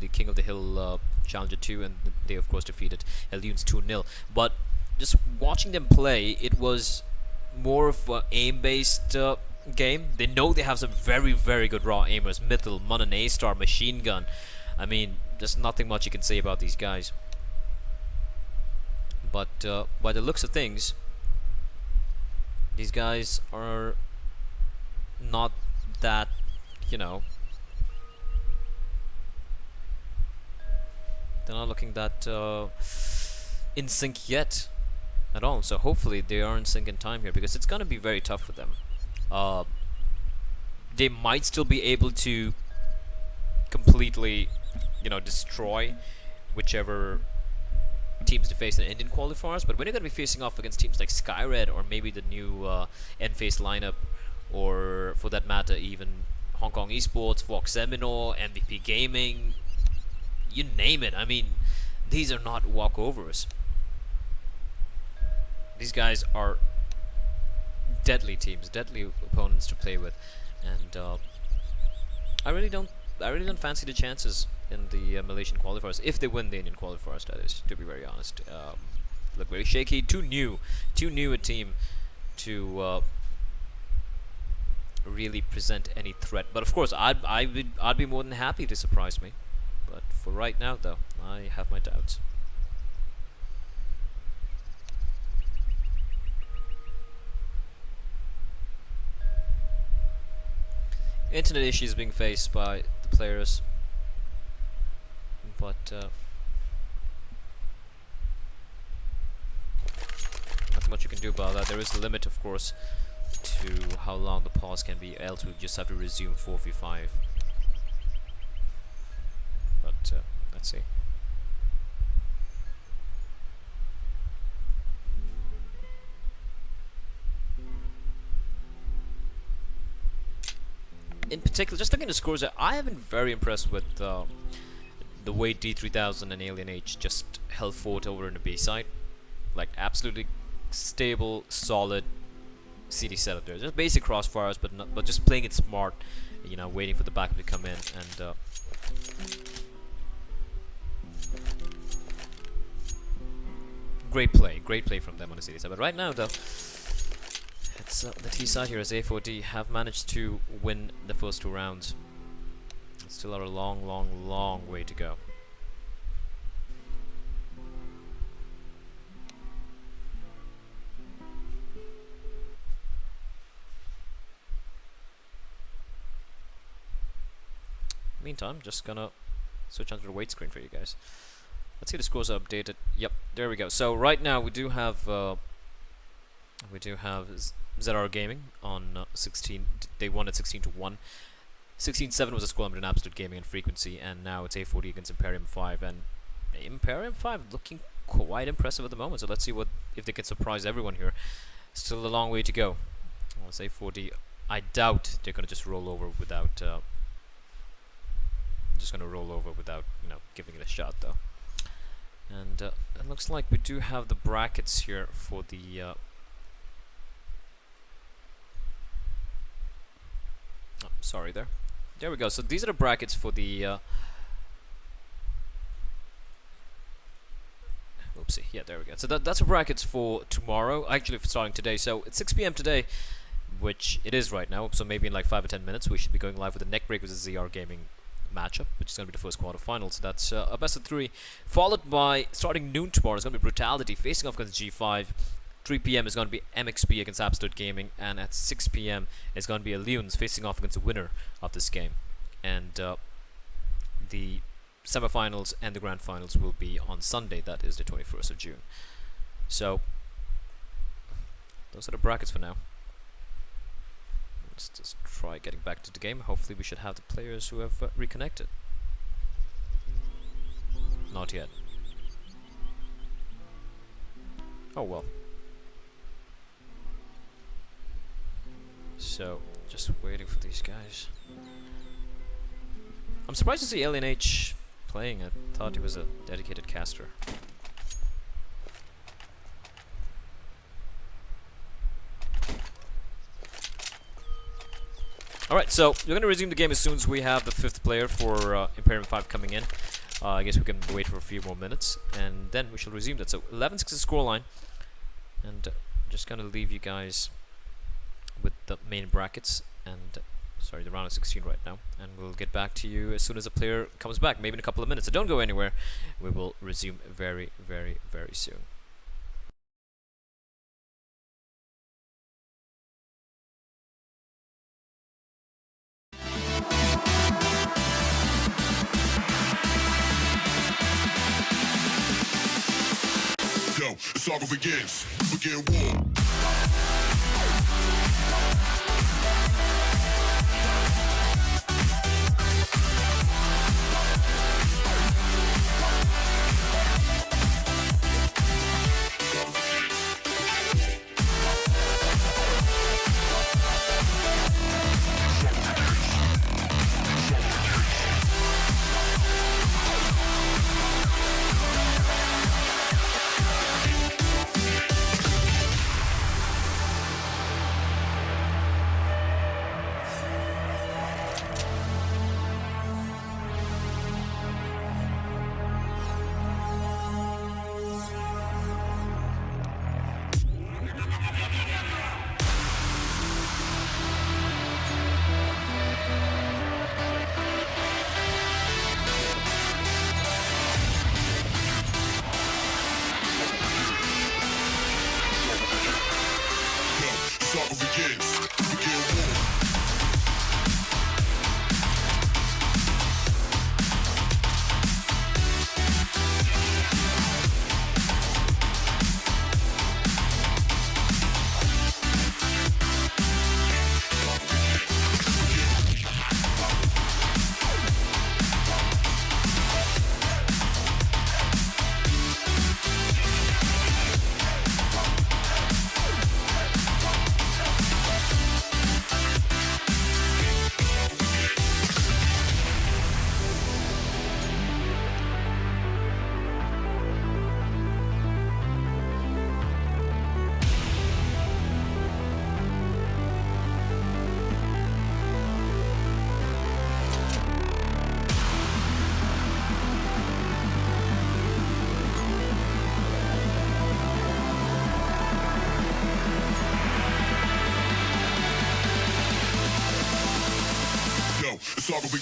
King of the Hill Challenger 2, and they of course defeated Illunes 2-0. But just watching them play, it was more of an aim-based game. They know they have some very, very good raw aimers. Mythil, Munnen, A-Star, Machine Gun. I mean, there's nothing much you can say about these guys. But by the looks of things, these guys are not that, you know, they're not looking that in sync yet at all. So hopefully they are in sync in time here, because it's gonna be very tough for them. They might still be able to completely, you know, destroy whichever teams to face in Indian qualifiers, but when you're going to be facing off against teams like Skyred, or maybe the new N-Face lineup, or for that matter even Hong Kong Esports, Vox Seminole, MVP Gaming, you name it. I mean, these are not walkovers. These guys are deadly teams, deadly opponents to play with, and I really don't fancy the chances in the Malaysian qualifiers, if they win the Indian qualifiers, that is, to be very honest. Look very shaky, too new a team to really present any threat. But of course, I'd be more than happy to surprise me. But for right now, though, I have my doubts. Internet issues being faced by the players, but not much you can do about that. There is a limit, of course, to how long the pause can be, else we'll just have to resume 4v5. But let's see. In particular, just looking at the scores, I have been very impressed with the way D3000 and Alien Age just held fort over in the B side. Like, absolutely stable, solid CD setup there. Just basic crossfires, but just playing it smart, you know, waiting for the backup to come in, and great play from them on the CD side. But right now, though, It's the T side here as A4D have managed to win the first 2 rounds. Still are a long, long, long way to go. Meantime, just gonna switch onto the weight screen for you guys. Let's see the scores are updated. Yep, there we go. So right now we do have ZR Gaming on 16. They won at 16-1. 16-7 was a score in Absolute Gaming and Frequency, and now it's A4D against Imperium 5, and Imperium 5 looking quite impressive at the moment. So let's see if they can surprise everyone here. Still a long way to go. Well, it's A4D. I doubt they're gonna just roll over without. Just gonna roll over without, giving it a shot though. And it looks like we do have the brackets here for the. Oh, sorry there. There we go. So these are the brackets for the. Oopsie. Yeah, there we go. So that's the brackets for tomorrow. Actually, for starting today. So it's 6 p.m. today, which it is right now. So maybe in like 5 or 10 minutes, we should be going live with the neck break with the ZR Gaming matchup, which is going to be the first quarterfinal. So that's a best of 3, followed by starting noon tomorrow. It's going to be Brutality facing off against G5. 3 p.m. is going to be MXP against Absolute Gaming, and at 6 p.m. is going to be Leons facing off against the winner of this game. And the semifinals and the grand finals will be on Sunday, that is the 21st of June. So those are the brackets for now. Let's just try getting back to the game. Hopefully we should have the players who have reconnected. Not yet. Oh well. So, just waiting for these guys. I'm surprised to see Alien H playing. I thought he was a dedicated caster. Alright, so we're going to resume the game as soon as we have the 5th player for Imperium 5 coming in. I guess we can wait for a few more minutes, and then we shall resume that. So 11-6 is the scoreline, and I'm just going to leave you guys with the main brackets, and sorry, the round of 16 right now, and we'll get back to you as soon as a player comes back, maybe in a couple of minutes. So don't go anywhere. We will resume very, very, very soon. Yo, the saga begins. Begin war.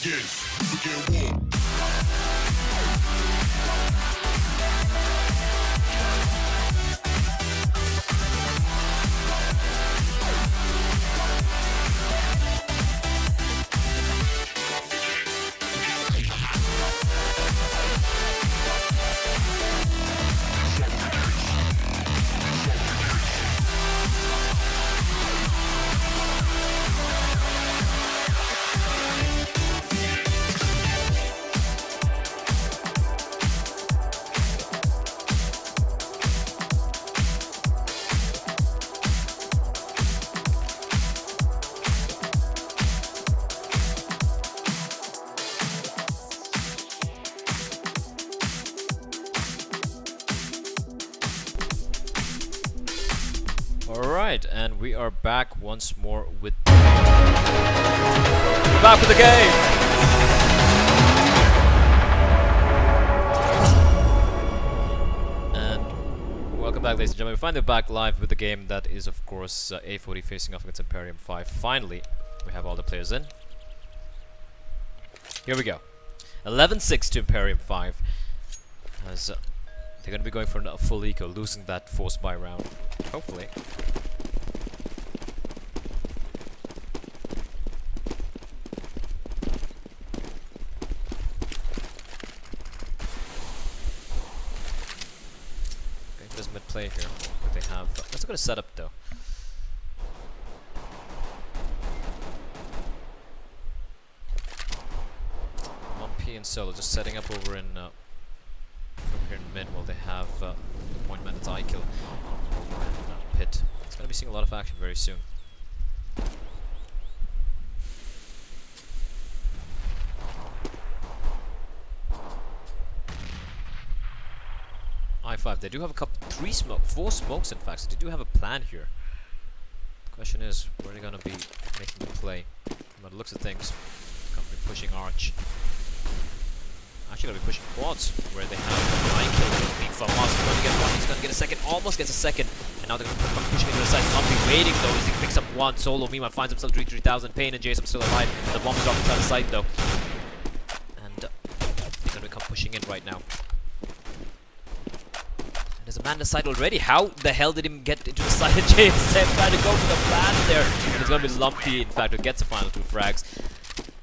begins. Begin war. Alright, and we are back once more with... We're back with the game! And welcome back, ladies and gentlemen. We're finally back live with the game that is, of course, A4D facing off against Imperium 5. Finally, we have all the players in. Here we go. 11-6 to Imperium 5. As they're going to be going for a full eco, losing that forced buy round. Hopefully. Going for this mid play here. What they have. Let's look at a setup though. Lumpy and Solo just setting up over in here in mid while they have the point man that's I-kill over in pit. It's going to be seeing a lot of action very soon. I5, they do have a couple, four smokes in fact, so they do have a plan here. The question is, where are they going to be making the play? By the looks of things, going to be pushing Arch. Actually going to be pushing quads, where they have I-kill being from Mars. He's going to get one, he's going to get a second, almost gets a second. And now they're going to put pushing into the side. Lumpy waiting though as he picks up one. Solo Mima finds himself 3,000. Pain and Jason still alive. The bomb is off inside the side though. And they're going to come pushing in right now. And there's a man in the side already. How the hell did he get into the side? Jason trying to go for the plan there. And it's going to be Lumpy, in fact, who gets the final 2 frags.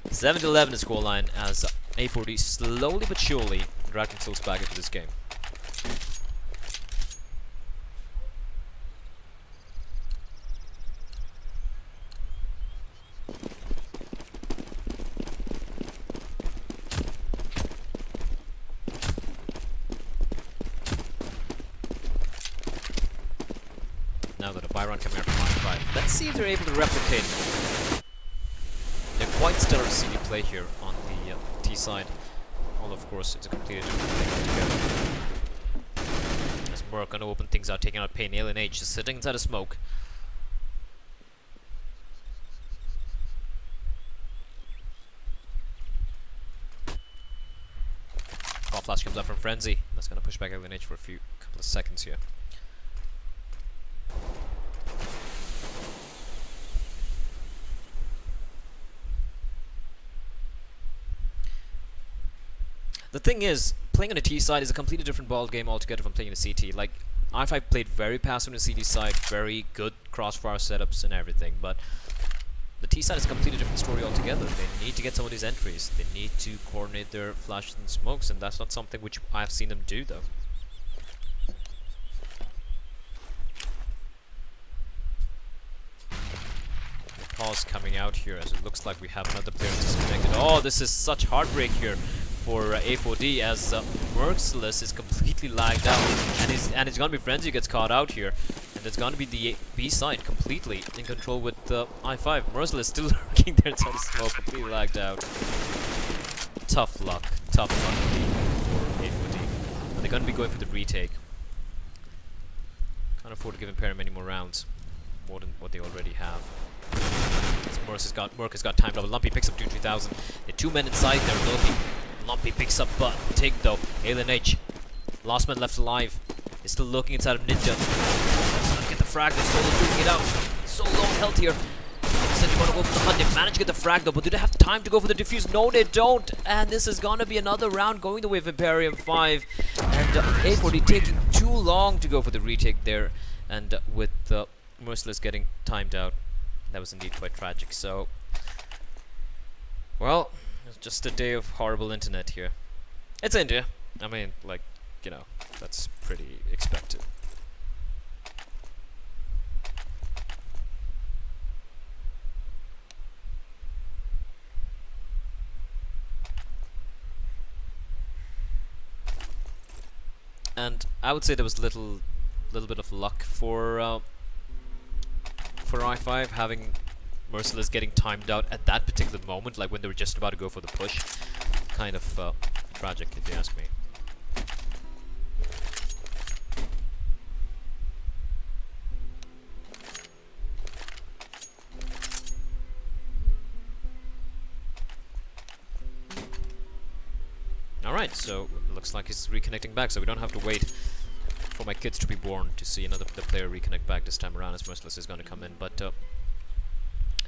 7-11 is scoreline as A4D slowly but surely dragging themselves back into this game. Now that a buy run coming out from I5, let's see if they're able to replicate. They're quite stellar CD play here on the T side. Although of course it's a completely different thing altogether. As Merc gonna open things out, taking out Pain. Alien H just sitting inside a smoke. Ball flash comes out from Frenzy. That's gonna push back Alien H for a couple of seconds here. The thing is, playing on the T side is a completely different ball game altogether from playing on the CT. Like, I5 played very passive on the CT side, very good crossfire setups and everything, but the T side is a completely different story altogether. They need to get some of these entries. They need to coordinate their flashes and smokes, and that's not something which I've seen them do, though. The pause coming out here, as it looks like we have another player disconnected. Oh, this is such heartbreak here for A4D, as Merciless is completely lagged out, and it's gonna be Frenzy who gets caught out here, and it's gonna be the B side completely in control with I5. Merciless still lurking there inside the smoke, completely lagged out. Tough luck for A4D. But they're gonna be going for the retake. Can't afford to give Imperium any more rounds, more than what they already have. Merc has got time double. Lumpy picks up 2,000. The 2 men inside there. Lumpy picks up Tig though. Alien H, last man left alive, is still looking inside of Ninja. Does not get the frag. There's Solo shooting it out. So low health here. Second Gonna go for the hunt. They manage to get the frag though, but do they have time to go for the defuse? No, they don't. And this is gonna be another round going the way of Imperium 5. And A4D taking too long to go for the retake there. And with Merciless getting timed out, that was indeed quite tragic. So, well, it's just a day of horrible internet here. It's India. I mean, like, you know, that's pretty expected. And I would say there was little bit of luck for I5 having Merciless getting timed out at that particular moment, like when they were just about to go for the push. Kind of tragic, if you ask me. Alright, so it looks like he's reconnecting back, so we don't have to wait for my kids to be born to see another player reconnect back this time around, as Merciless is going to come in. But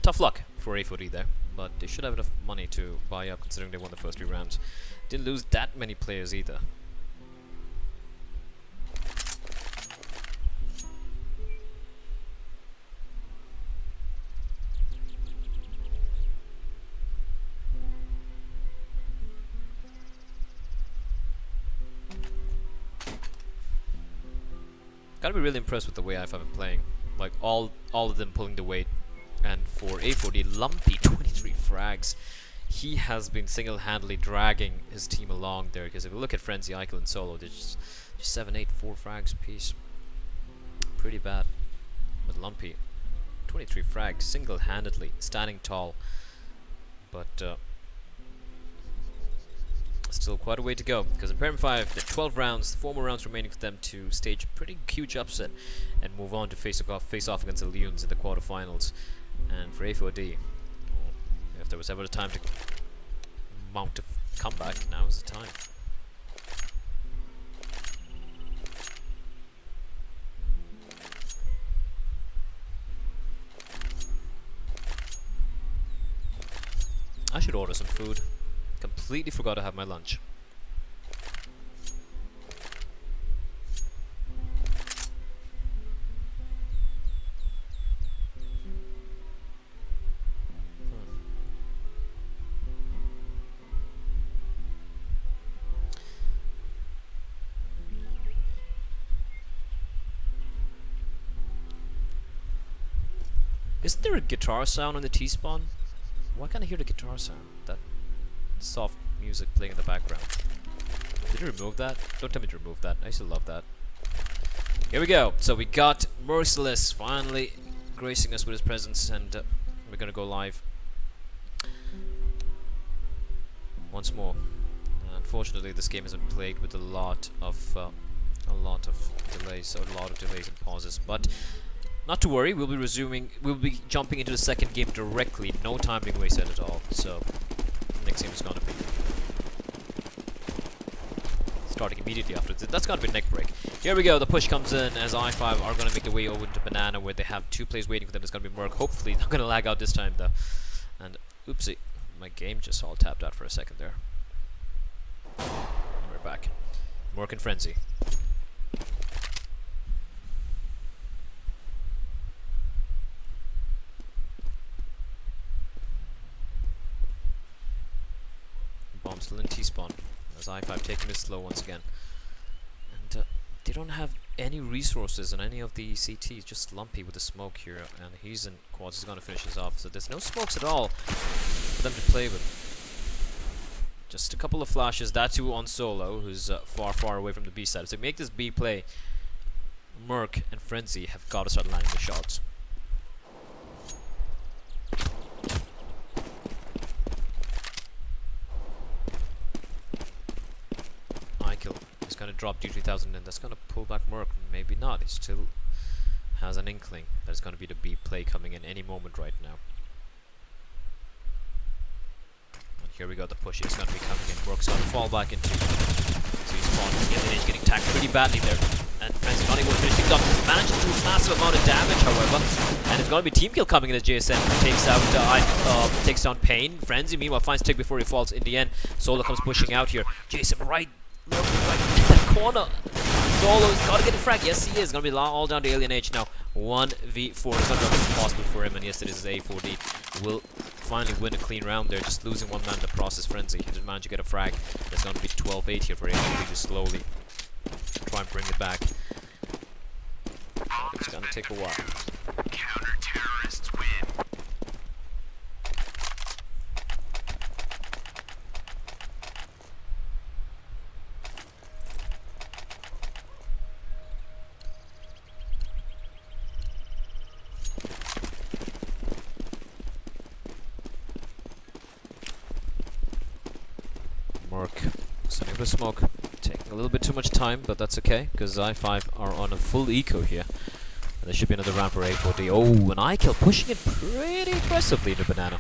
tough luck for A4D there, but they should have enough money to buy up considering they won the first 3 rounds. Didn't lose that many players either. Gotta be really impressed with the way I5 are playing. Like all of them pulling the weight. And for A4D, Lumpy 23 frags. He has been single-handedly dragging his team along there. Because if you look at Frenzy, Eichel, and Solo, they're just 7, 8, 4 frags apiece. Pretty bad. But Lumpy, 23 frags, single-handedly, standing tall. But still quite a way to go, because Imperium 5, there are 12 rounds, 4 more rounds remaining for them to stage a pretty huge upset and move on to face off against the Leons in the quarterfinals. And for A4D, well, if there was ever a time to mount a comeback, now is the time. I should order some food. Completely forgot to have my lunch. Isn't there a guitar sound on the T-spawn? Why can't I hear the guitar sound? That soft music playing in the background. Did you remove that? Don't tell me to remove that. I used to love that. Here we go. So we got Merciless finally gracing us with his presence, and we're gonna go live once more. Unfortunately, this game has been plagued with a lot of delays, and pauses. But not to worry, we'll be resuming. We'll be jumping into the second game directly. No time being wasted at all. So next game is gonna be starting immediately after this. That's gonna be neck break. Here we go. The push comes in as I5 are gonna make their way over into Banana, where they have 2 players waiting for them. It's gonna be Merc. Hopefully not gonna lag out this time though. And oopsie, my game just all tapped out for a second there. And we're back. Merc and Frenzy. Bomb still in T-spawn, as I5 taking it slow once again. And they don't have any resources on any of the CTs, just Lumpy with the smoke here, and he's in quads, he's gonna finish this off, so there's no smokes at all for them to play with. Just a couple of flashes, that too on Solo, who's far away from the B side. So to make this B play, Merc and Frenzy have got to start landing the shots. He's going to drop D3000 and that's going to pull back Merc. Maybe not. He still has an inkling that it's going to be the B play coming in any moment right now. And here we go. The push is going to be coming in. Merc's going to fall back into. So he's spawning. He's getting tagged pretty badly there. And Frenzy not able to finish things off. He's managed to do a massive amount of damage, however. And it's going to be team kill coming in as JSM takes down Pain. Frenzy, meanwhile, finds Tick before he falls in the end. Solo comes pushing out here. JSM right in that corner. Solo's got to get the frag. Yes, he is. It's going to be all down to Alien H now. 1v4. It's going to be impossible for him. And yes, it is A4D. Will finally win a clean round there. Just losing one man in the process. Frenzy. He didn't manage to get a frag. It's going to be 12-8 here for A4D to slowly try and bring it back. But it's going to take a while. Counter-terrorists win. Mark setting up a smoke, taking a little bit too much time, but that's okay, because I5 are on a full eco here. And there should be another round for A4D. Oh, an I-kill pushing it pretty aggressively to Banana.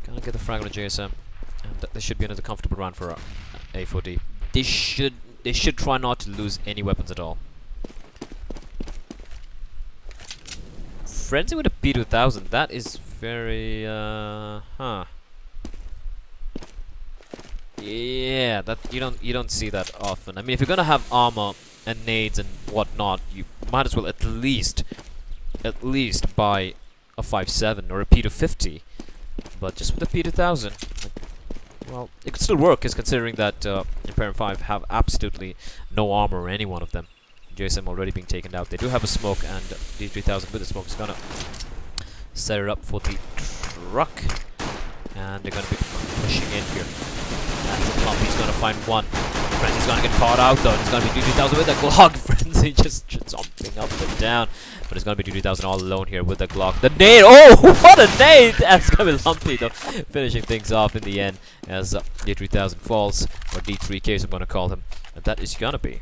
Gonna get the frag on the JSM, and there should be another comfortable round for A4D. They should try not to lose any weapons at all. Frenzy with a P2000, that is very, Yeah, that you don't see that often. I mean, if you're gonna have armor and nades and whatnot, you might as well at least buy a 5.7 or a P250. But just with a P2000, well, it could still work, considering that Imperium 5 have absolutely no armor or any one of them. JSM already being taken out. They do have a smoke, and D3000 with the smoke is gonna set it up for the truck, and they're gonna be pushing in here. He's gonna find one. Frenzy's gonna get caught out though. It's gonna be D2000 with a Glock. Frenzy just jumping up and down. But it's gonna be D2000 all alone here with the Glock. The nade! Oh, what a nade! That's gonna be Lumpy though. Finishing things off in the end as D3000 falls. Or D3K as I'm gonna call him. And that is gonna be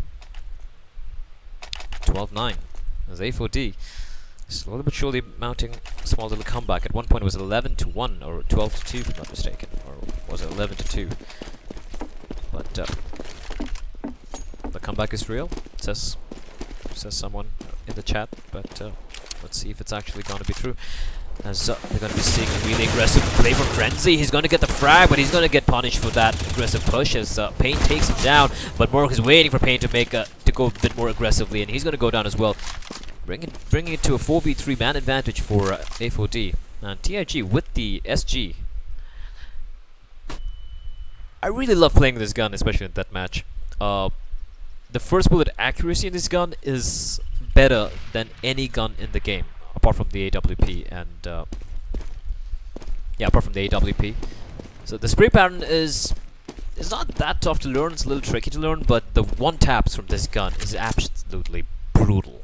12-9. As A4D slowly but surely mounting a small little comeback. At one point it was 11-1 or 12-2 if I'm not mistaken. Or was it 11-2? But the comeback is real, says someone in the chat. But let's see if it's actually going to be true. As they're going to be seeing a really aggressive play from Frenzy. He's going to get the frag, but he's going to get punished for that aggressive push as Pain takes him down. But Mork is waiting for Pain to make to go a bit more aggressively, and he's going to go down as well, bringing it to a 4v3 man advantage for A4D. And TIG with the SG. I really love playing this gun, especially in that match. The first bullet accuracy in this gun is better than any gun in the game, apart from the AWP and yeah, apart from the AWP. So the spray pattern is not that tough to learn. It's a little tricky to learn, but the one taps from this gun is absolutely brutal.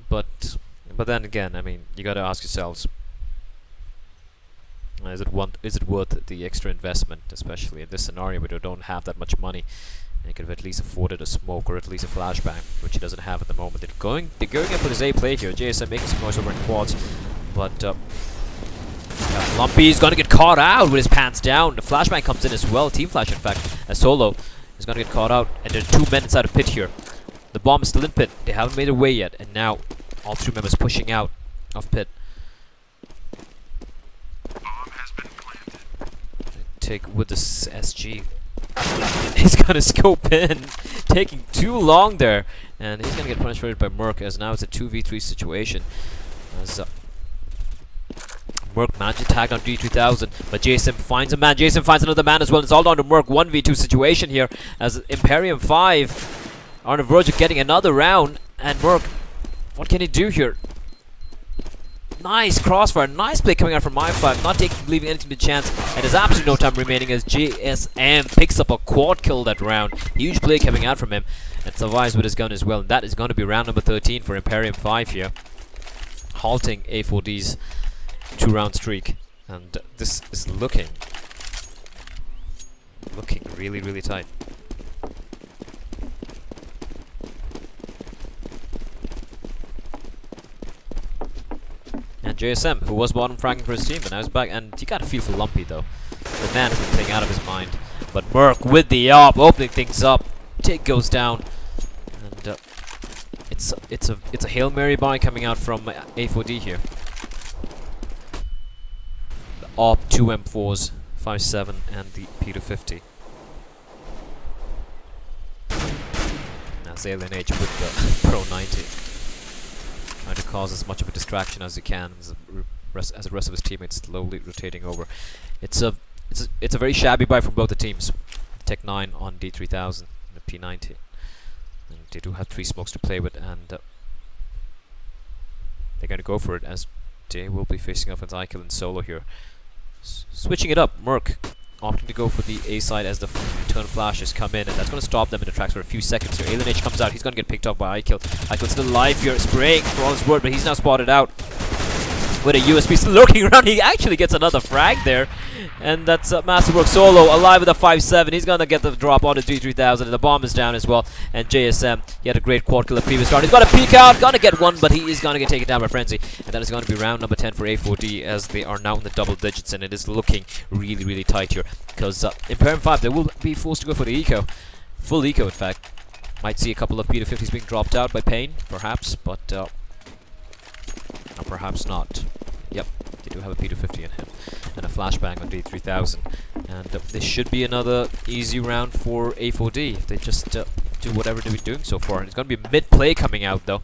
But then again, I mean, you gotta ask yourselves. Is it worth the extra investment, especially in this scenario where you don't have that much money, and you could have at least afforded a smoke or at least a flashbang, which he doesn't have at the moment. They're going in for this A play here. JSM making some noise over in quads, but Lumpy is gonna get caught out with his pants down. The flashbang comes in as well, team flash in fact. As Solo is gonna get caught out, and there are 2 men inside a pit here. The bomb is still in pit. They haven't made their way yet, and now all 3 members pushing out of pit. Take with the SG. He's gonna scope in, taking too long there, and he's gonna get punished for it by Merc, as now it's a 2v3 situation. As Merc managed to tag on D3000, but JSM finds a man. JSM finds another man as well. It's all down to Merc. 1v2 situation here, as Imperium 5 are on the verge of getting another round, and Merc, what can he do here? Nice crossfire, nice play coming out from I5, not leaving anything to chance, and there's absolutely no time remaining as JSM picks up a quad kill that round. Huge play coming out from him, and survives with his gun as well, and that is going to be round number 13 for Imperium 5 here, halting A4D's 2-round streak, and this is looking really, really tight. And And JSM, who was bottom fragging for his team, but now he's back. And you got to feel for Lumpy though. The man has been playing out of his mind. But Merc with the op, opening things up. Tick goes down, and it's a Hail Mary buy coming out from A4D here. The op, 2 M4s, 5.7, and the P250. As Alien H with the Pro 90, trying to cause as much of a distraction as he can, as the rest of his teammates slowly rotating over. It's a very shabby buy from both the teams. Tech 9 on D3000 and the P90, and they do have 3 smokes to play with, and they're going to go for it as they will be facing off against Eichel and Solo here. Switching it up, Merc opting to go for the A side as the turn flashes come in, and that's going to stop them in the tracks for a few seconds here. Alien H comes out, he's going to get picked off by Eichel. Eichel's still alive here, spraying for all his word, but he's now spotted out with a USB, still lurking around. He actually gets another frag there, and that's Masterwork Solo alive with a 5.7. He's gonna get the drop on the D3000, and the bomb is down as well. And JSM, he had a great quad kill the previous round. He's got a peek out, gonna get one, but he is gonna get taken down by Frenzy, and that is gonna be round number 10 for A4D, as they are now in the double digits, and it is looking really tight here, because Imperium 5, they will be forced to go for the eco, full eco in fact. Might see a couple of P250s being dropped out by Pain, perhaps, but or perhaps not. Yep, they do have a P250 in him, and a flashbang on D3000, and this should be another easy round for A4D if they just do whatever they've been doing so far. And it's going to be mid-play coming out though.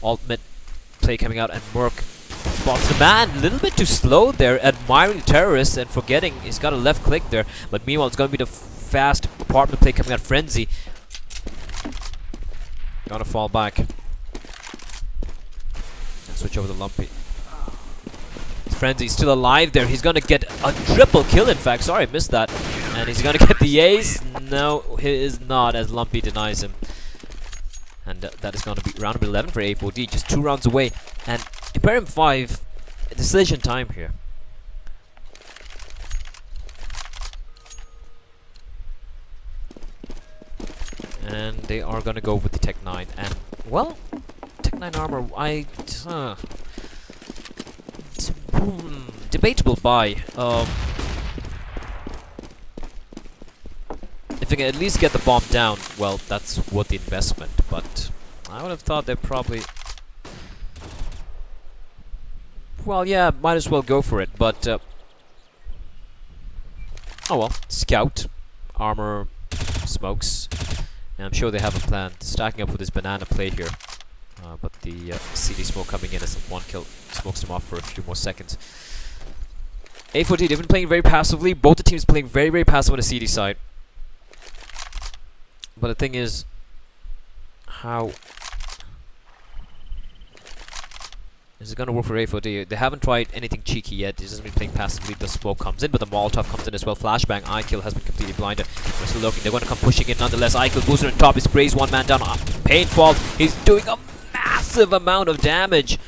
Alt mid-play coming out, and Merc spots the man a little bit too slow there, admiring the terrorist and forgetting he's got a left click there. But meanwhile, it's going to be the fast apartment play coming out. Frenzy gonna fall back. Switch over to Lumpy. Frenzy's still alive there. He's gonna get a triple kill, in fact. Sorry, I missed that. And he's gonna get the ace. No, he is not, as Lumpy denies him. And that is gonna be round number 11 for A4D, just 2 rounds away. And Imperium 5, decision time here. And they are gonna go with the Tech 9. And, well, Tech 9 armor, debatable buy. If they can at least get the bomb down, well, that's worth the investment. But I would have thought they'd probably... Well, yeah, might as well go for it. But, oh well. Scout, armor, smokes. And I'm sure they have a plan. Stacking up with this banana play here. But the CD smoke coming in as one kill smokes them off for a few more seconds. A4D, they've been playing very passively. Both the teams playing very passive on the CD side. But the thing is, how is it going to work for A4D? They haven't tried anything cheeky yet. They've just been playing passively. The smoke comes in, but the Molotov comes in as well. Flashbang, Eichel has been completely blinded. They're still looking. They're going to come pushing in nonetheless. Eichel, booster on top. He sprays one man down. Painful. He's doing a massive amount of damage.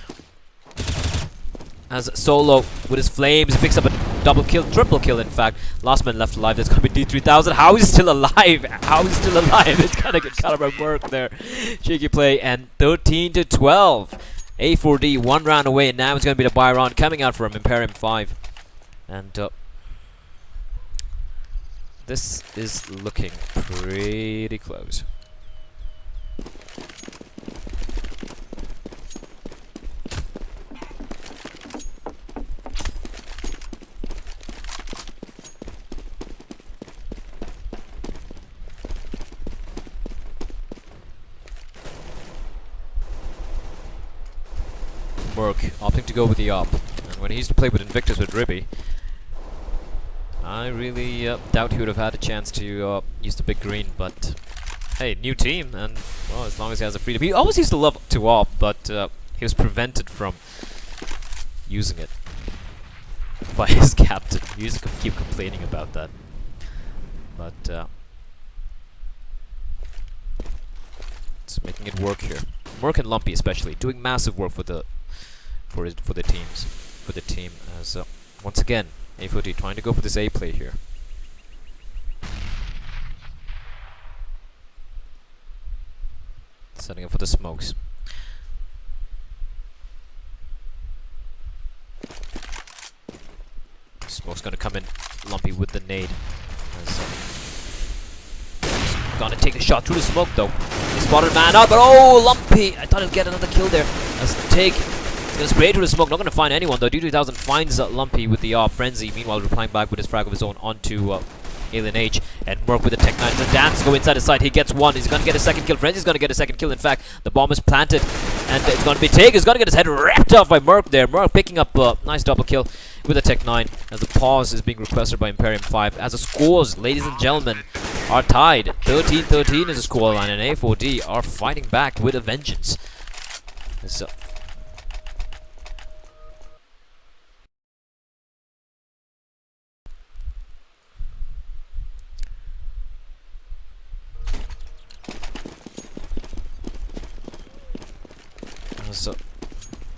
As Solo, with his flames, picks up a double kill, triple kill in fact. Last man left alive, that's going to be D3000. How is he still alive? How is he still alive? It's going to get cut by work there. Cheeky play, and 13-12. A4D, 1 round away, and now it's going to be the buy round coming out from Imperium 5. And this is looking pretty close. Merc opting to go with the op, and when he used to play with Invictus with Ribby, I really doubt he would have had a chance to use the big green. But hey, new team, and well, as long as he has the freedom. He always used to love to op, but he was prevented from using it by his captain. He used to keep complaining about that. But it's making it work here. Merc and Lumpy especially doing massive work for the team, as once again A4D trying to go for this A play here. Setting up for the smokes. Smoke's gonna come in. Lumpy with the nade. Gonna take the shot through the smoke though. He spotted a man out, but oh, Lumpy! I thought he'd get another kill there. As the take. He's gonna spray through the smoke. Not gonna find anyone though. D2000 finds Lumpy with the Frenzy. Meanwhile, replying back with his frag of his own onto Alien H. And Merc with the Tech 9. The dance go inside his side. He gets one. He's gonna get a second kill. Frenzy's gonna get a second kill. In fact, the bomb is planted. And it's gonna be taken. He's gonna get his head ripped off by Merc there. Merc picking up a nice double kill with the Tech 9. As the pause is being requested by Imperium 5. As the scores, ladies and gentlemen, are tied. 13-13 is the scoreline, and A4D are fighting back with a vengeance. So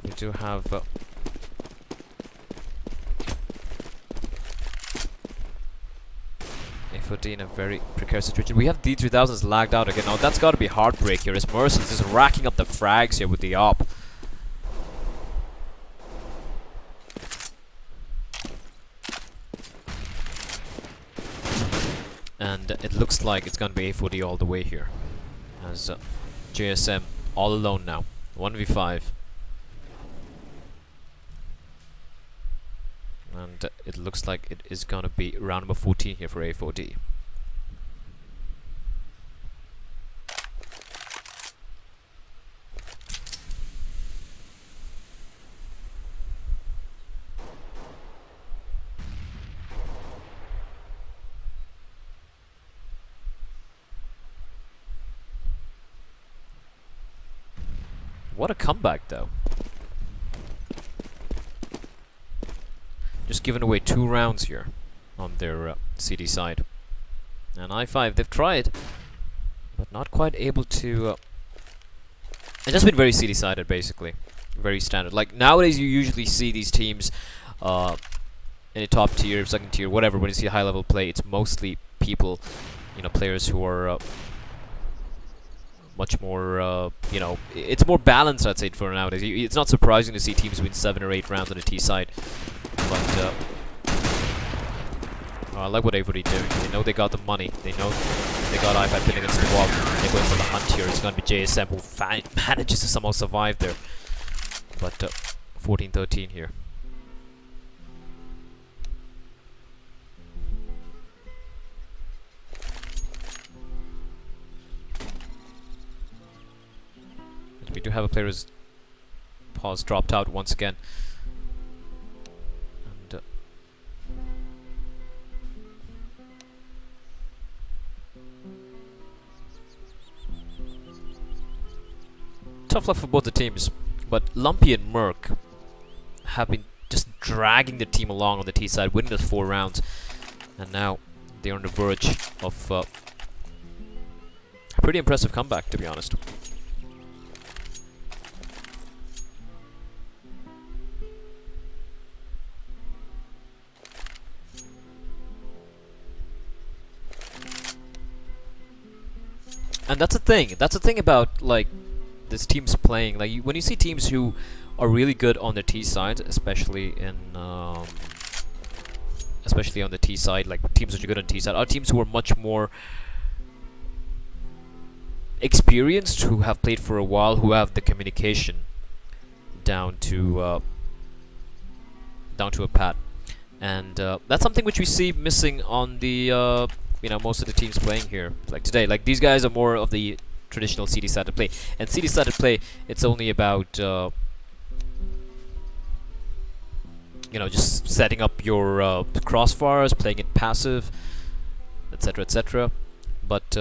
we do have A4D in a very precarious situation. We have D3000s lagged out again. Now that's got to be heartbreak here. As Merciless is racking up the frags here with the op. And it looks like it's going to be A4D all the way here. As JSM all alone now. 1v5. And it looks like it is gonna be round number 14 here for A4D. What a comeback though. Just giving away 2 rounds here on their CD side. And I5, they've tried, but not quite able to... it's just been very CD-sided, basically. Very standard. Like, nowadays you usually see these teams in a top tier, second tier, whatever. When you see high-level play, it's mostly people, you know, players who are much more, you know, it's more balanced, I'd say, for nowadays. It's not surprising to see teams win 7 or 8 rounds on the T side. But I like what A4D doing. They know they got the money. They know they got iPad pin against the wall. They're going for the hunt here. It's going to be JSM who manages to somehow survive there. But 14-13 here. We do have a player who's pause dropped out once again. Tough luck for both the teams, but Lumpy and Merc have been just dragging the team along on the T side, winning those 4 rounds, and now they're on the verge of a pretty impressive comeback, to be honest. And that's the thing. That's the thing about, like, this team's playing. Like, when you see teams who are really good on the T side, especially on the T side, like teams which are good on T side, are teams who are much more experienced, who have played for a while, who have the communication down to a pat. And that's something which we see missing on the you know, most of the teams playing here, like today. Like, these guys are more of the traditional CD-sided play. And CD-sided play, it's only about, you know, just setting up your crossfires, playing it passive, etc., etc. But,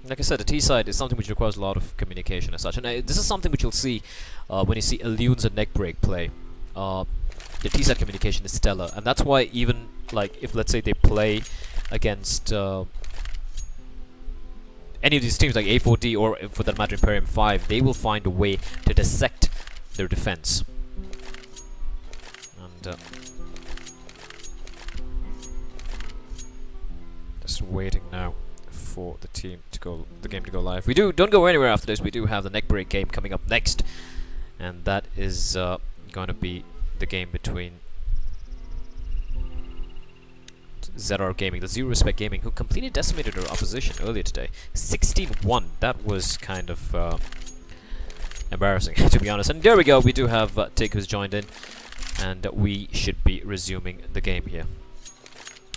like I said, the T-side is something which requires a lot of communication as such. And this is something which you'll see when you see Illunes and Neckbreak play. The T-side communication is stellar, and that's why even, like, if let's say they play against any of these teams like A4D or for that matter Imperium 5, they will find a way to dissect their defense. And just waiting now for the game to go live. Don't go anywhere after this. We do have the Neckbreak game coming up next, and that is going to be the game between ZR Gaming, the Zero Respect Gaming, who completely decimated their opposition earlier today. 16-1. That was kind of embarrassing, to be honest. And there we go. We do have Tig who's joined in, and we should be resuming the game here.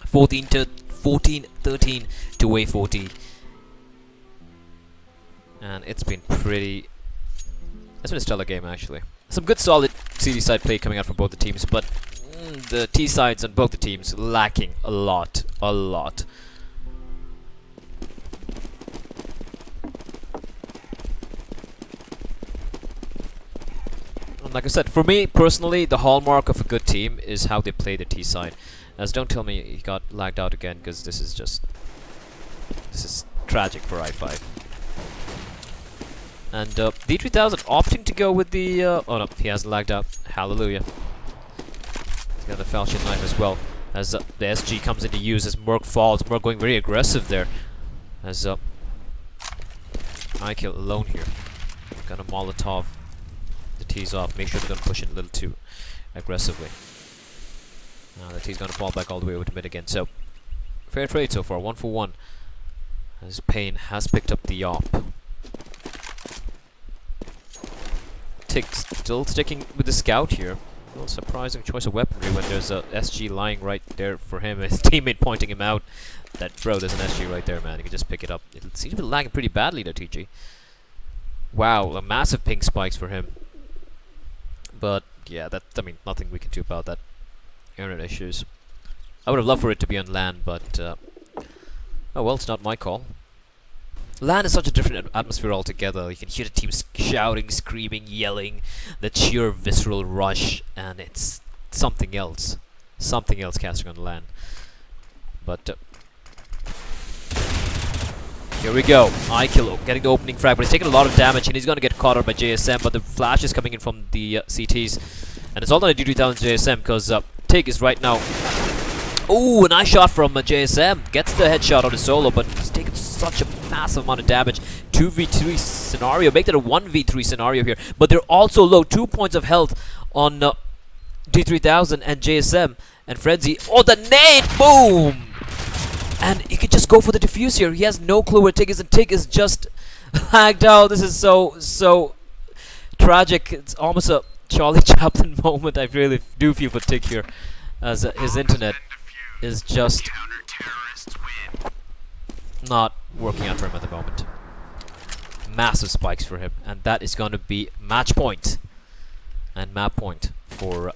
14-13 to A4D, and it's been a stellar game actually. Some good solid CD side play coming out from both the teams, but the T sides on both the teams lacking a lot. And like I said, for me personally, the hallmark of a good team is how they play the T side. As don't tell me he got lagged out again, because this is tragic for I5. And D3000 opting to go with the oh no, he hasn't lagged out. Hallelujah. He's got the falchion knife as well. As the SG comes into use, as Merc falls. Merc going very aggressive there. As I kill alone here. Gonna Molotov the T's off. Make sure they don't push it a little too aggressively. Now the T's gonna fall back all the way over to mid again. So fair trade so far, 1 for 1. As Payne has picked up the op. Tig still sticking with the scout here. A little surprising choice of weaponry when there's a SG lying right there for him. His teammate pointing him out. That bro, there's an SG right there, man. You can just pick it up. It seems to be lagging pretty badly there, TG. Wow, a massive ping spikes for him. But yeah, I mean, nothing we can do about that. Internet issues. I would have loved for it to be on LAN, but oh well, it's not my call. LAN is such a different atmosphere altogether. You can hear the teams shouting, screaming, yelling, the sheer visceral rush, and it's something else. Something else casting on LAN. But here we go. iKill getting the opening frag, but he's taking a lot of damage, and he's going to get caught out by JSM, but the flash is coming in from the CTs. And it's all on a D3000 JSM, because Tig is right now... Ooh, a nice shot from JSM. Gets the headshot on his solo, but he's taken such a massive amount of damage. 2v3 scenario. Make that a 1v3 scenario here. But they're also low. 2 points of health on D3000 and JSM. And Frenzy. Oh, the nade! Boom! And he could just go for the defuse here. He has no clue where Tig is, and Tig is just lagged out. This is so tragic. It's almost a Charlie Chaplin moment. I really do feel for Tig here, as his internet is just not working out for him at the moment. Massive spikes for him, and that is going to be match point and map point for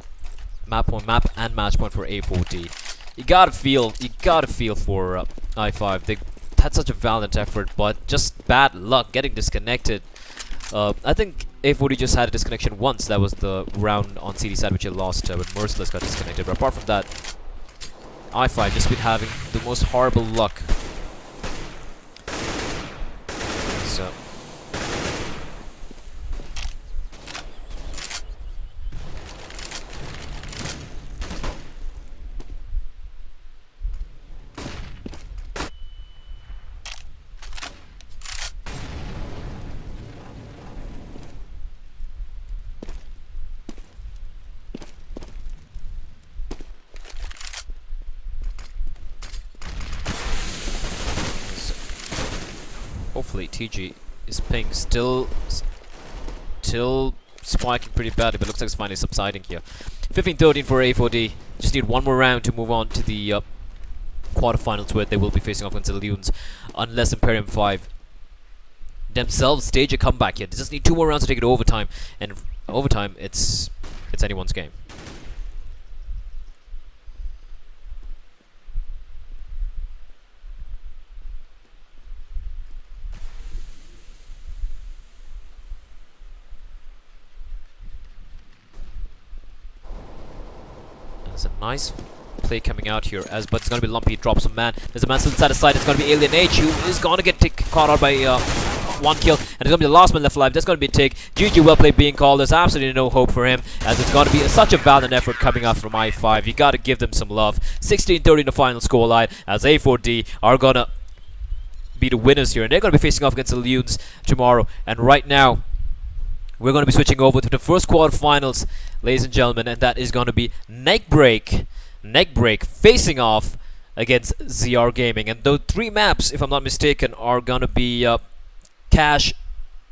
map and match point for A4D. You gotta feel for I5. They had such a valiant effort, but just bad luck getting disconnected. I think A4D just had a disconnection once. That was the round on CD side which he lost when Merciless got disconnected. But apart from that, I5 just been having the most horrible luck. So hopefully TG is ping still spiking pretty badly, but looks like it's finally subsiding here. 15-13 for A4D. Just need one more round to move on to the quarterfinals, where they will be facing off against the Leons, unless Imperium 5 themselves stage a comeback here. They just need 2 more rounds to take it to overtime, and overtime it's anyone's game. There's a nice play coming out here, but it's going to be Lumpy. Drops a man. There's a man still inside his side. It's going to be Alien H, who is going to get caught out by 1 kill. And it's going to be the last man left alive. That's going to be Tig. GG, well played being called. There's absolutely no hope for him, as it's going to be such a valiant effort coming out from I5. You got to give them some love. 16-30 in the final scoreline, as A4D are going to be the winners here. And they're going to be facing off against the Leons tomorrow. And right now, we're going to be switching over to the first quarterfinals, ladies and gentlemen, and that is going to be Neck Break facing off against ZR Gaming. And those 3 maps, if I'm not mistaken, are going to be Cash,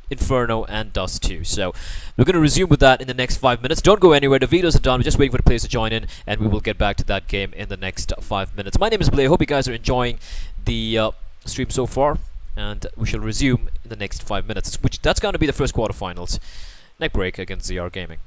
Inferno, and Dust 2. So we're going to resume with that in the next 5 minutes. Don't go anywhere. The videos are done. We're just waiting for the players to join in, and we will get back to that game in the next 5 minutes. My name is Blay. I hope you guys are enjoying the stream so far, and we shall resume in the next 5 minutes. That's going to be the first quarterfinals. Neck Break against ZR Gaming.